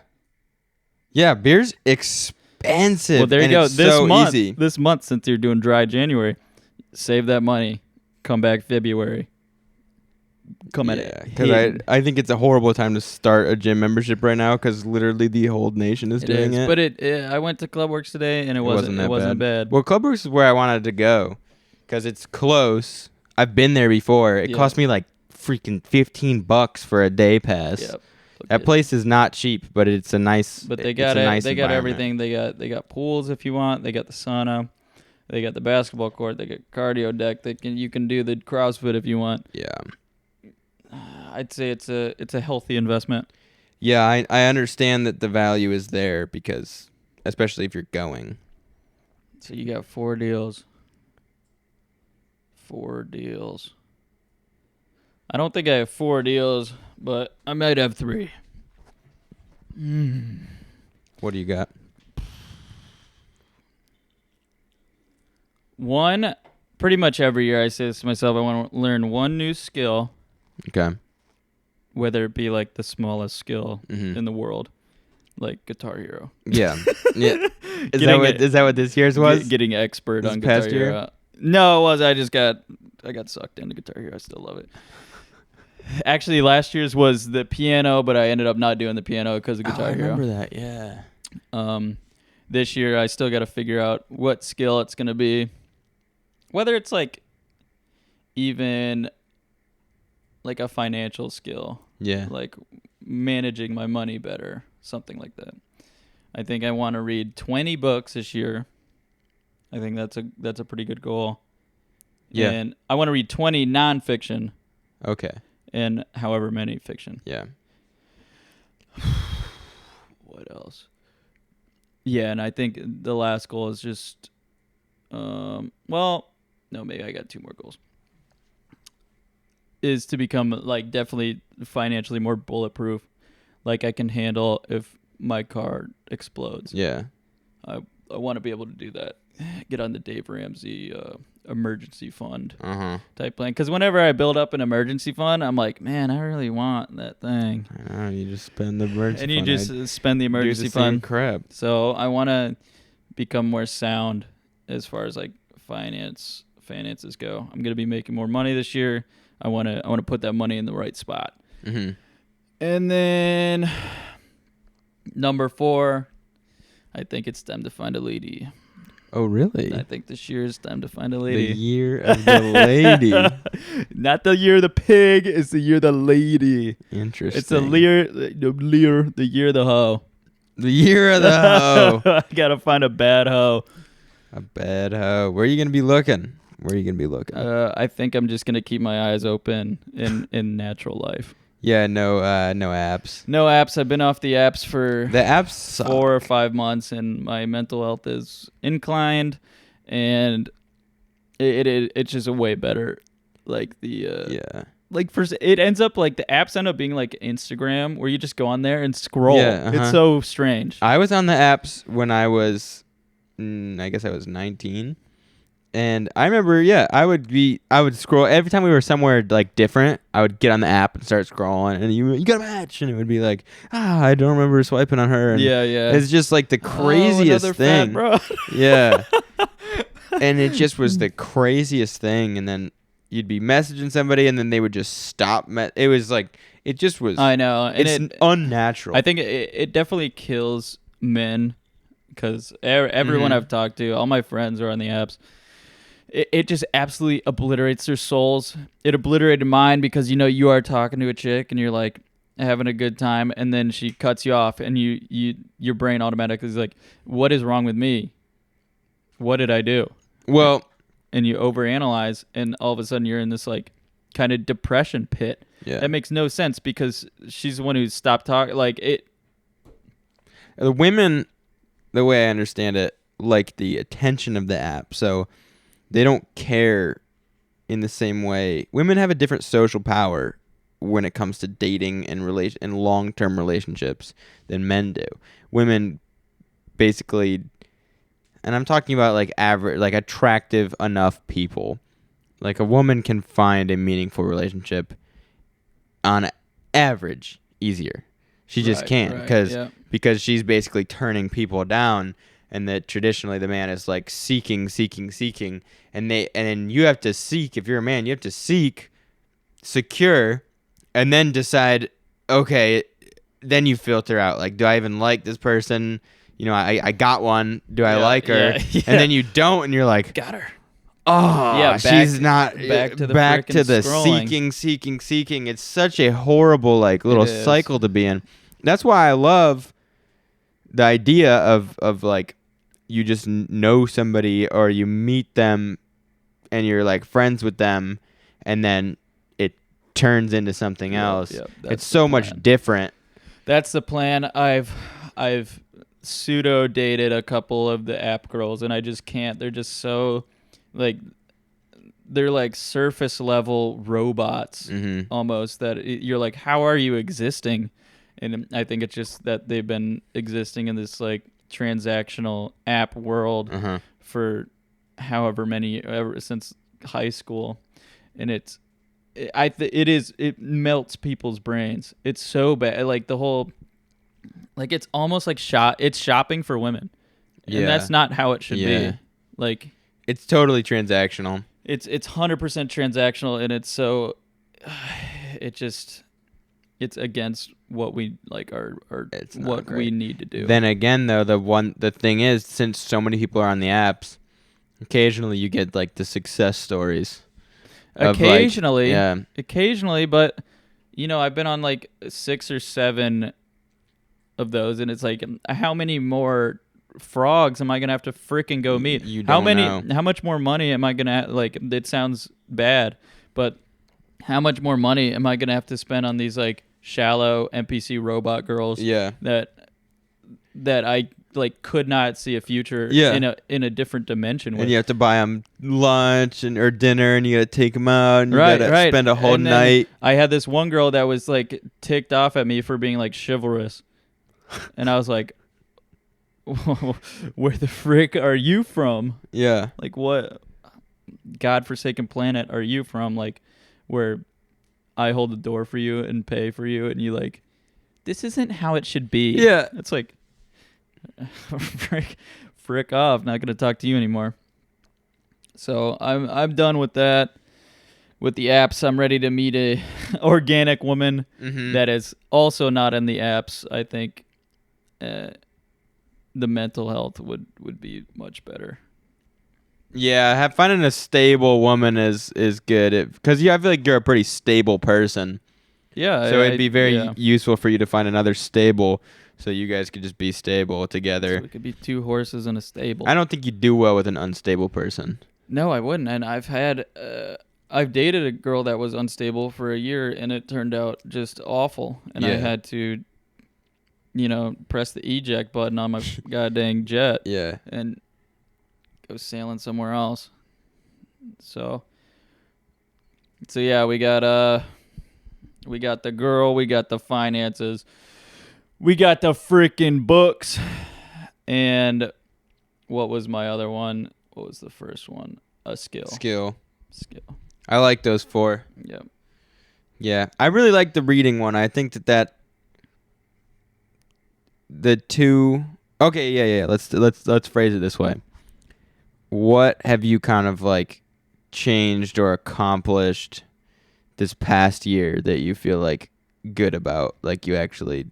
S2: Yeah, beer's expensive.
S1: Well, there you
S2: and
S1: go.
S2: It's
S1: This
S2: so
S1: month,
S2: easy.
S1: this month, since you're doing dry January, save that money. Come back February. Come at it.
S2: Because I think it's a horrible time to start a gym membership right now because literally the whole nation is doing it.
S1: But I went to Clubworks today and it wasn't bad.
S2: Well, Clubworks is where I wanted to go because it's close. I've been there before. It cost me like freaking $15 for a day pass.
S1: Yep.
S2: That place is not cheap, but it's a nice.
S1: But they got they got everything. They got pools if you want. They got the sauna. They got the basketball court. They got cardio deck. You can do the CrossFit if you want.
S2: Yeah.
S1: I'd say it's a healthy investment.
S2: Yeah, I understand that the value is there because, especially if you're going.
S1: So you got 4 deals. 4 deals. I don't think I have 4 deals, but I might have 3.
S2: What do you got?
S1: One, pretty much every year I say this to myself, I want to learn one new skill.
S2: Okay.
S1: Whether it be like the smallest skill
S2: Mm-hmm.
S1: in the world, like Guitar Hero.
S2: Yeah. Yeah. Is that what this year's was?
S1: Getting expert
S2: This
S1: on Guitar
S2: past
S1: Hero.
S2: year?
S1: No, it was. I got sucked into Guitar Hero. I still love it. Actually, last year's was the piano, but I ended up not doing the piano because of Guitar Hero.
S2: I remember that. Yeah.
S1: This year I still got to figure out what skill it's gonna be. Whether it's like even like a financial skill.
S2: Yeah.
S1: Like managing my money better something like that. I think I want to read 20 books this year. I think that's a pretty good goal.
S2: Yeah.
S1: And I want to read 20 nonfiction
S2: Okay.
S1: and however many fiction.
S2: Yeah.
S1: What else? Yeah, and I think the last goal is just, well, no, maybe I got 2 more goals. Is to become like definitely financially more bulletproof. Like I can handle if my car explodes.
S2: Yeah.
S1: I want to be able to do that. Get on the Dave Ramsey emergency fund type plan. Because whenever I build up an emergency fund, I'm like, man, I really want that thing.
S2: I know, you just spend the emergency
S1: And you
S2: fund.
S1: just spend the emergency
S2: do the same
S1: fund.
S2: crap.
S1: So I want to become more sound as far as like finances go. I'm gonna be making more money this year. I want to put that money in the right spot.
S2: Mm-hmm.
S1: And then number 4, I think it's time to find a lady.
S2: Oh, really?
S1: I think this year is time to find a
S2: The
S1: lady.
S2: year of the lady.
S1: Not the year of the pig. It's the year of the lady.
S2: Interesting.
S1: It's the year of the hoe.
S2: The year of the hoe.
S1: I gotta find a bad hoe.
S2: A bad hoe. Where are you gonna be looking?
S1: I think I'm just gonna keep my eyes open in natural life.
S2: Yeah, no apps.
S1: No apps. I've been off the apps for
S2: The apps suck.
S1: 4 or 5 months, and my mental health is inclined, and it's just a way better. Like
S2: Yeah.
S1: like first, it ends up like the apps end up being like Instagram, where you just go on there and scroll.
S2: Yeah,
S1: It's so strange.
S2: I was on the apps when I was, I guess I was 19. And I remember, I would scroll every time we were somewhere like different. I would get on the app and start scrolling, and you got a match, and it would be like, I don't remember swiping on her. And
S1: yeah.
S2: it's just like the craziest
S1: another
S2: thing,
S1: fat bro.
S2: Yeah. And it just was the craziest thing, and then you'd be messaging somebody, and then they would just stop. It was like it just was.
S1: I know, and
S2: it's unnatural.
S1: I think it definitely kills men, because everyone I've talked to, all my friends are on the apps. It just absolutely obliterates their souls. It obliterated mine because, you are talking to a chick and you're like having a good time, and then she cuts you off, and your brain automatically is like, what is wrong with me? What did I do?
S2: Well,
S1: and you overanalyze, and all of a sudden you're in this like kind of depression pit.
S2: Yeah.
S1: That makes no sense because she's the one who stopped talking. Like it.
S2: The women, the way I understand it, like the attention of the app. So they don't care in the same way. Women have a different social power when it comes to dating and long-term relationships than men do. Women basically, and I'm talking about like average, like attractive enough people. Like a woman can find a meaningful relationship on average easier. She just can't because she's basically turning people down. And that traditionally the man is like seeking, and then you have to seek. If you're a man, you have to seek, secure, and then decide. Okay, then you filter out. Like, do I even like this person? I got one. Do I like her?
S1: Yeah.
S2: And then you don't, and you're like,
S1: got her.
S2: Oh,
S1: yeah,
S2: she's not
S1: back to the
S2: scrolling. seeking. It's such a horrible like little cycle to be in. That's why I love the idea of like you just know somebody or you meet them and you're like friends with them, and then it turns into something else.
S1: Yep,
S2: it's so much different.
S1: That's the plan. I've pseudo dated a couple of the app girls, and I just can't. They're just so like they're like surface level robots almost, that you're like, how are you existing? And I think it's just that they've been existing in this like transactional app world for however many ever since high school, and it melts people's brains. It's so bad. Like the whole, like it's almost like it's shopping for women, and that's not how it should be. Like
S2: it's totally transactional.
S1: It's 100% transactional, and it's so it's against what we like we need to do.
S2: Then again, though, the thing is, since so many people are on the apps, occasionally you get like the success stories.
S1: Occasionally, but I've been on like 6 or 7 of those, and it's like, how many more frogs am I gonna have to freaking go meet?
S2: You
S1: How
S2: don't
S1: many?
S2: know.
S1: How much more money am I gonna like? It sounds bad, but how much more money am I gonna have to spend on these like shallow NPC robot girls
S2: Yeah.
S1: that I like could not see a future
S2: Yeah.
S1: in a different dimension with?
S2: And you have to buy them lunch or dinner, and you got to take them out, and you
S1: Right,
S2: got to
S1: right.
S2: spend a whole
S1: And then
S2: night.
S1: I had this one girl that was like ticked off at me for being like chivalrous, and I was like, "Where the frick are you from?
S2: Yeah.
S1: Like, what godforsaken planet are you from? Like, where I hold the door for you and pay for you, and you like, this isn't how it should be."
S2: Yeah.
S1: It's like, frick off. Not gonna talk to you anymore. So I'm done with that. With the apps, I'm ready to meet a organic woman
S2: Mm-hmm.
S1: that is also not in the apps. I think the mental health would be much better.
S2: Yeah, finding a stable woman is good because I feel like you're a pretty stable person.
S1: Yeah.
S2: So it'd be very
S1: yeah.
S2: useful for you to find another stable, so you guys could just be stable
S1: So
S2: together.
S1: it could be 2 horses in a stable.
S2: I don't think you'd do well with an unstable person.
S1: No, I wouldn't. And I've dated a girl that was unstable for a year, and it turned out just awful. And I
S2: Yeah.
S1: had to, press the eject button on my goddamn jet
S2: Yeah.
S1: and go sailing somewhere else. So yeah, we got the girl, we got the finances, we got the freaking books, and what was my other one? What was the first one? A skill.
S2: Skill.
S1: Skill.
S2: I like those 4.
S1: Yep.
S2: Yeah, I really like the reading one. I think that the 2. Okay, yeah. Let's phrase it this way. What have you kind of like changed or accomplished this past year that you feel like good about? Like you actually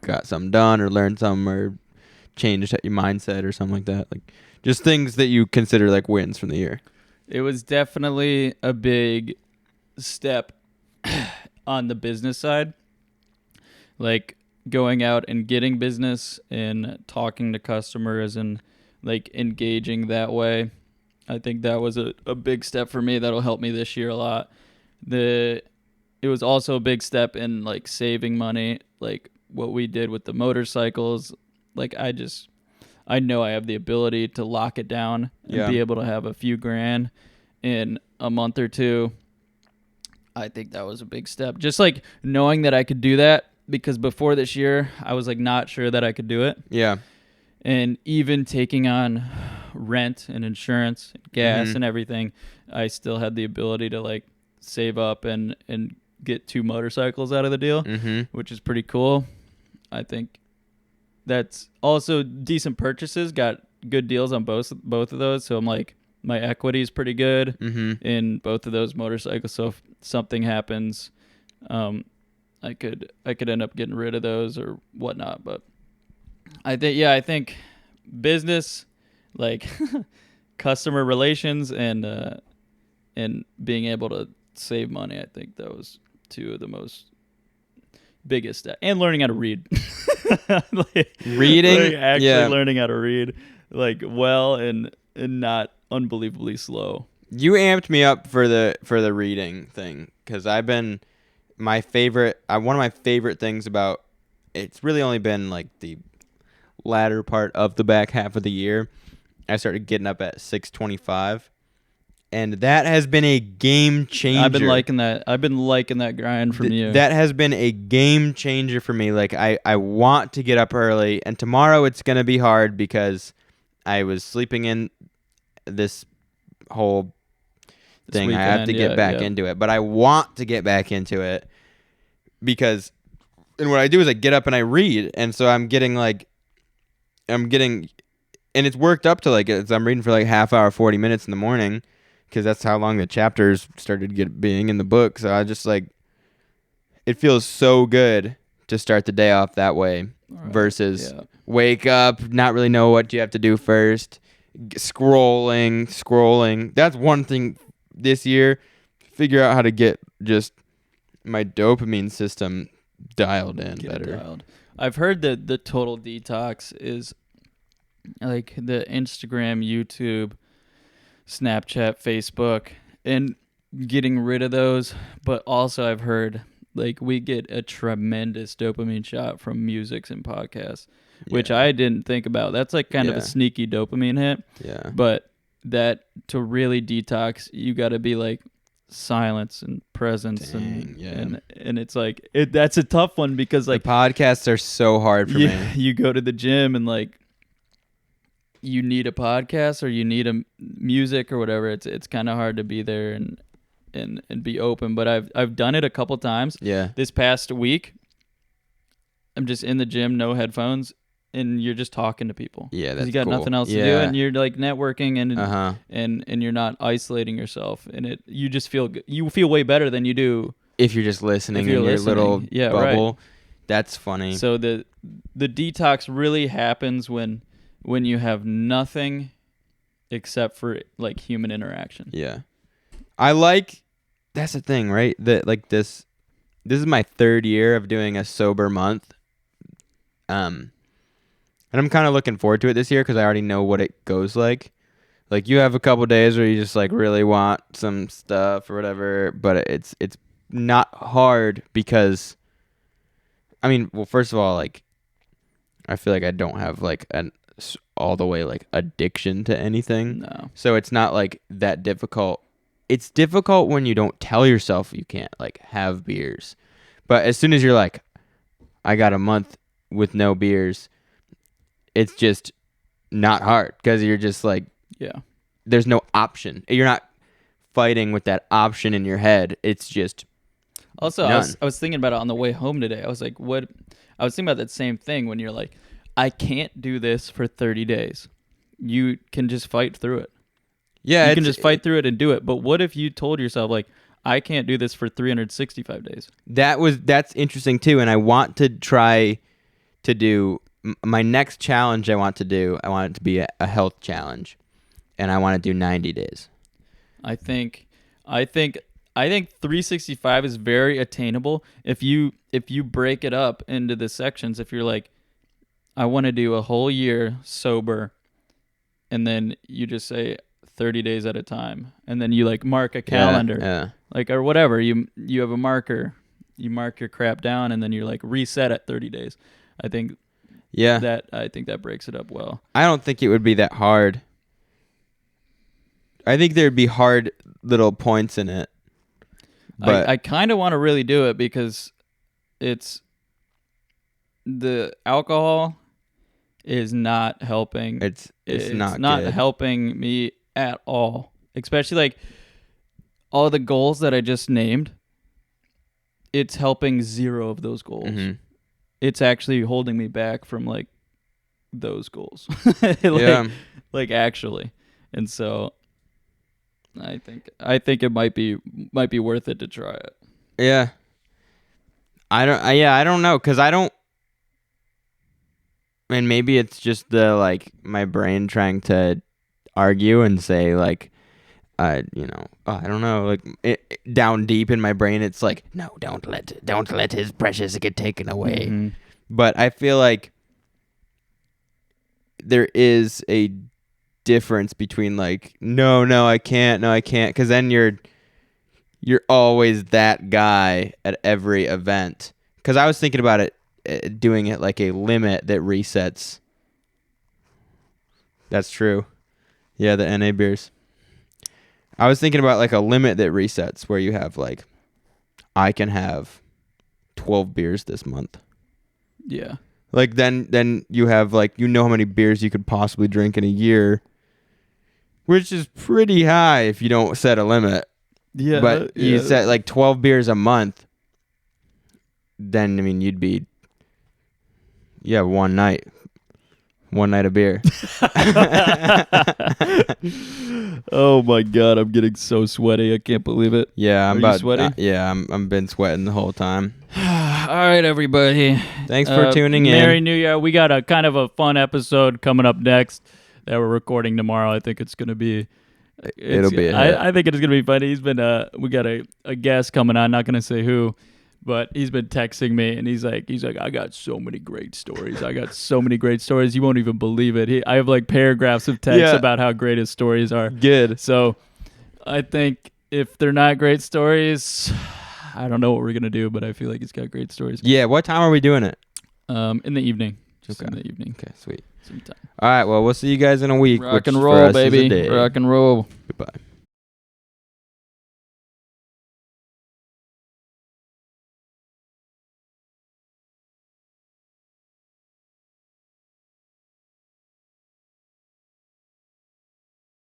S2: got something done or learned something or changed your mindset or something like that. Like just things that you consider like wins from the year.
S1: It was definitely a big step on the business side. Like going out and getting business and talking to customers and like engaging that way. I think that was a big step for me that'll help me this year a lot. It was also a big step in like saving money, like what we did with the motorcycles. Like I know I have the ability to lock it down and be able to have a few grand in a month or 2. I think that was a big step. Just like knowing that I could do that, because before this year, I was like not sure that I could do it.
S2: Yeah.
S1: And even taking on rent and insurance, and gas
S2: Mhm.
S1: and everything, I still had the ability to like save up and get 2 motorcycles out of the deal,
S2: Mm-hmm.
S1: which is pretty cool. I think that's also decent purchases. Got good deals on both of those. So I'm like, my equity is pretty good
S2: Mm-hmm.
S1: in both of those motorcycles. So if something happens, I could end up getting rid of those or whatnot. But I think business, like customer relations and being able to save money, I think those 2 of the most biggest steps. And learning how to read.
S2: Reading?
S1: Like actually
S2: Yeah.
S1: learning how to read like well and not unbelievably slow.
S2: You amped me up for the reading thing because I've been one of my favorite things about it's really only been like the latter part of the back half of the year. I started getting up at 6:25, and that has been a game changer.
S1: I've been liking that grind from you.
S2: That has been a game changer for me. Like I want to get up early, and tomorrow it's gonna be hard because I was sleeping in this whole thing. I have to get back into it, but I want to get back into it because, and what I do is I get up and I read, and so I'm getting, and it's worked up to like I'm reading for like half hour, 40 minutes in the morning, because that's how long the chapters started being in the book. So I just like, it feels so good to start the day off that way versus wake up, not really know what you have to do first, scrolling. That's one thing this year. Figure out how to get just my dopamine system dialed in better.
S1: I've heard that the total detox is like the Instagram, YouTube, Snapchat, Facebook, and getting rid of those. But also, I've heard like we get a tremendous dopamine shot from music and podcasts, which
S2: Yeah.
S1: I didn't think about. That's like kind of a
S2: Yeah.
S1: sneaky dopamine hit.
S2: Yeah.
S1: But that to really detox, you got to be like silence and presence.
S2: Dang, yeah.
S1: And it's like that's a tough one because like
S2: the podcasts are so hard for me.
S1: you go to the gym and like you need a podcast or you need a music or whatever. It's kind of hard to be there and be open. But I've done it a couple times.
S2: Yeah.
S1: This past week, I'm just in the gym, no headphones, and you're just talking to people.
S2: Yeah,
S1: 'Cause
S2: that's
S1: you got
S2: cool.
S1: nothing else to do,
S2: Yeah.
S1: and you're like networking
S2: Uh-huh.
S1: and you're not isolating yourself, and you just feel you feel way better than you do.
S2: If you're just listening
S1: If you're
S2: in your
S1: listening.
S2: little
S1: Yeah, right.
S2: bubble, that's funny.
S1: So the detox really happens when you have nothing except for like human interaction.
S2: Yeah. That's the thing, right? That like this is my 3rd year of doing a sober month. And I'm kind of looking forward to it this year because I already know what it goes like. Like you have a couple days where you just like really want some stuff or whatever, but it's not hard because, I mean, well, first of all, like I feel like I don't have like an all the way like addiction to anything.
S1: No.
S2: So it's not like that difficult. It's difficult when you don't tell yourself you can't like have beers. But as soon as you're like, I got a month with no beers, it's just not hard because you're just like,
S1: Yeah.
S2: there's no option. You're not fighting with that option in your head. It's just
S1: Also,
S2: none.
S1: I was thinking about it on the way home today. I was like, what? I was thinking about that same thing when you're like, I can't do this for 30 days. You can just fight through it.
S2: Yeah,
S1: You can just fight through it and do it. But what if you told yourself, like, I can't do this for 365 days?
S2: That's interesting too, and I want to try to do my next challenge. I want it to be a health challenge, and I want to do 90 days.
S1: I think 365 is very attainable if you break it up into the sections. If you're like, I want to do a whole year sober, and then you just say 30 days at a time, and then you like mark a calendar,
S2: Yeah.
S1: like or whatever. You have a marker, you mark your crap down, and then you're like reset at 30 days. I think that breaks it up well.
S2: I don't think it would be that hard. I think there'd be hard little points in it. But
S1: I kind of want to really do it because it's the alcohol is not helping.
S2: it's not good.
S1: helping me at all. Especially like all the goals that I just named. It's helping 0 of those goals.
S2: Mhm.
S1: It's actually holding me back from like those goals.
S2: Yeah.
S1: Like actually. And so I think it might be worth it to try it.
S2: Yeah. I don't know, cuz I don't, and maybe it's just the like my brain trying to argue and say like I don't know, like down deep in my brain it's like, no, don't let his precious get taken away.
S1: Mm-hmm.
S2: But I feel like there is a difference between like no I can't, because then you're always that guy at every event. Because I was thinking about it, doing it like a limit that resets. That's true. Yeah, the NA beers. I was thinking about like a limit that resets where you have like, I can have 12 beers this month.
S1: Yeah.
S2: Like then you have like, how many beers you could possibly drink in a year, which is pretty high if you don't set a limit.
S1: Yeah.
S2: But you set like 12 beers a month, then I mean you'd have one night of beer.
S1: Oh my god, I'm getting so sweaty. I can't believe it.
S2: Yeah, I'm
S1: Are you
S2: about
S1: sweaty?
S2: I'm been sweating the whole time.
S1: All right, everybody.
S2: Thanks for tuning in.
S1: Merry New Year. We got a kind of a fun episode coming up next that we're recording tomorrow. I think it's gonna be.
S2: It'll be a hit.
S1: I think it's gonna be funny. We got a guest coming on. Not gonna say who, But he's been texting me, and he's like, I got so many great stories. I got so many great stories. You won't even believe it. I have like paragraphs of text about how great his stories are.
S2: Good.
S1: So I think if they're not great stories, I don't know what we're gonna do. But I feel like he's got great stories.
S2: Yeah. What time are we doing it?
S1: In the evening. Just
S2: Okay.
S1: in the evening.
S2: Okay. Sweet.
S1: Sometime.
S2: All right. Well, we'll see you guys in a week.
S1: Rock
S2: which
S1: and
S2: for
S1: roll,
S2: us is a
S1: baby.
S2: day.
S1: Rock and roll.
S2: Goodbye.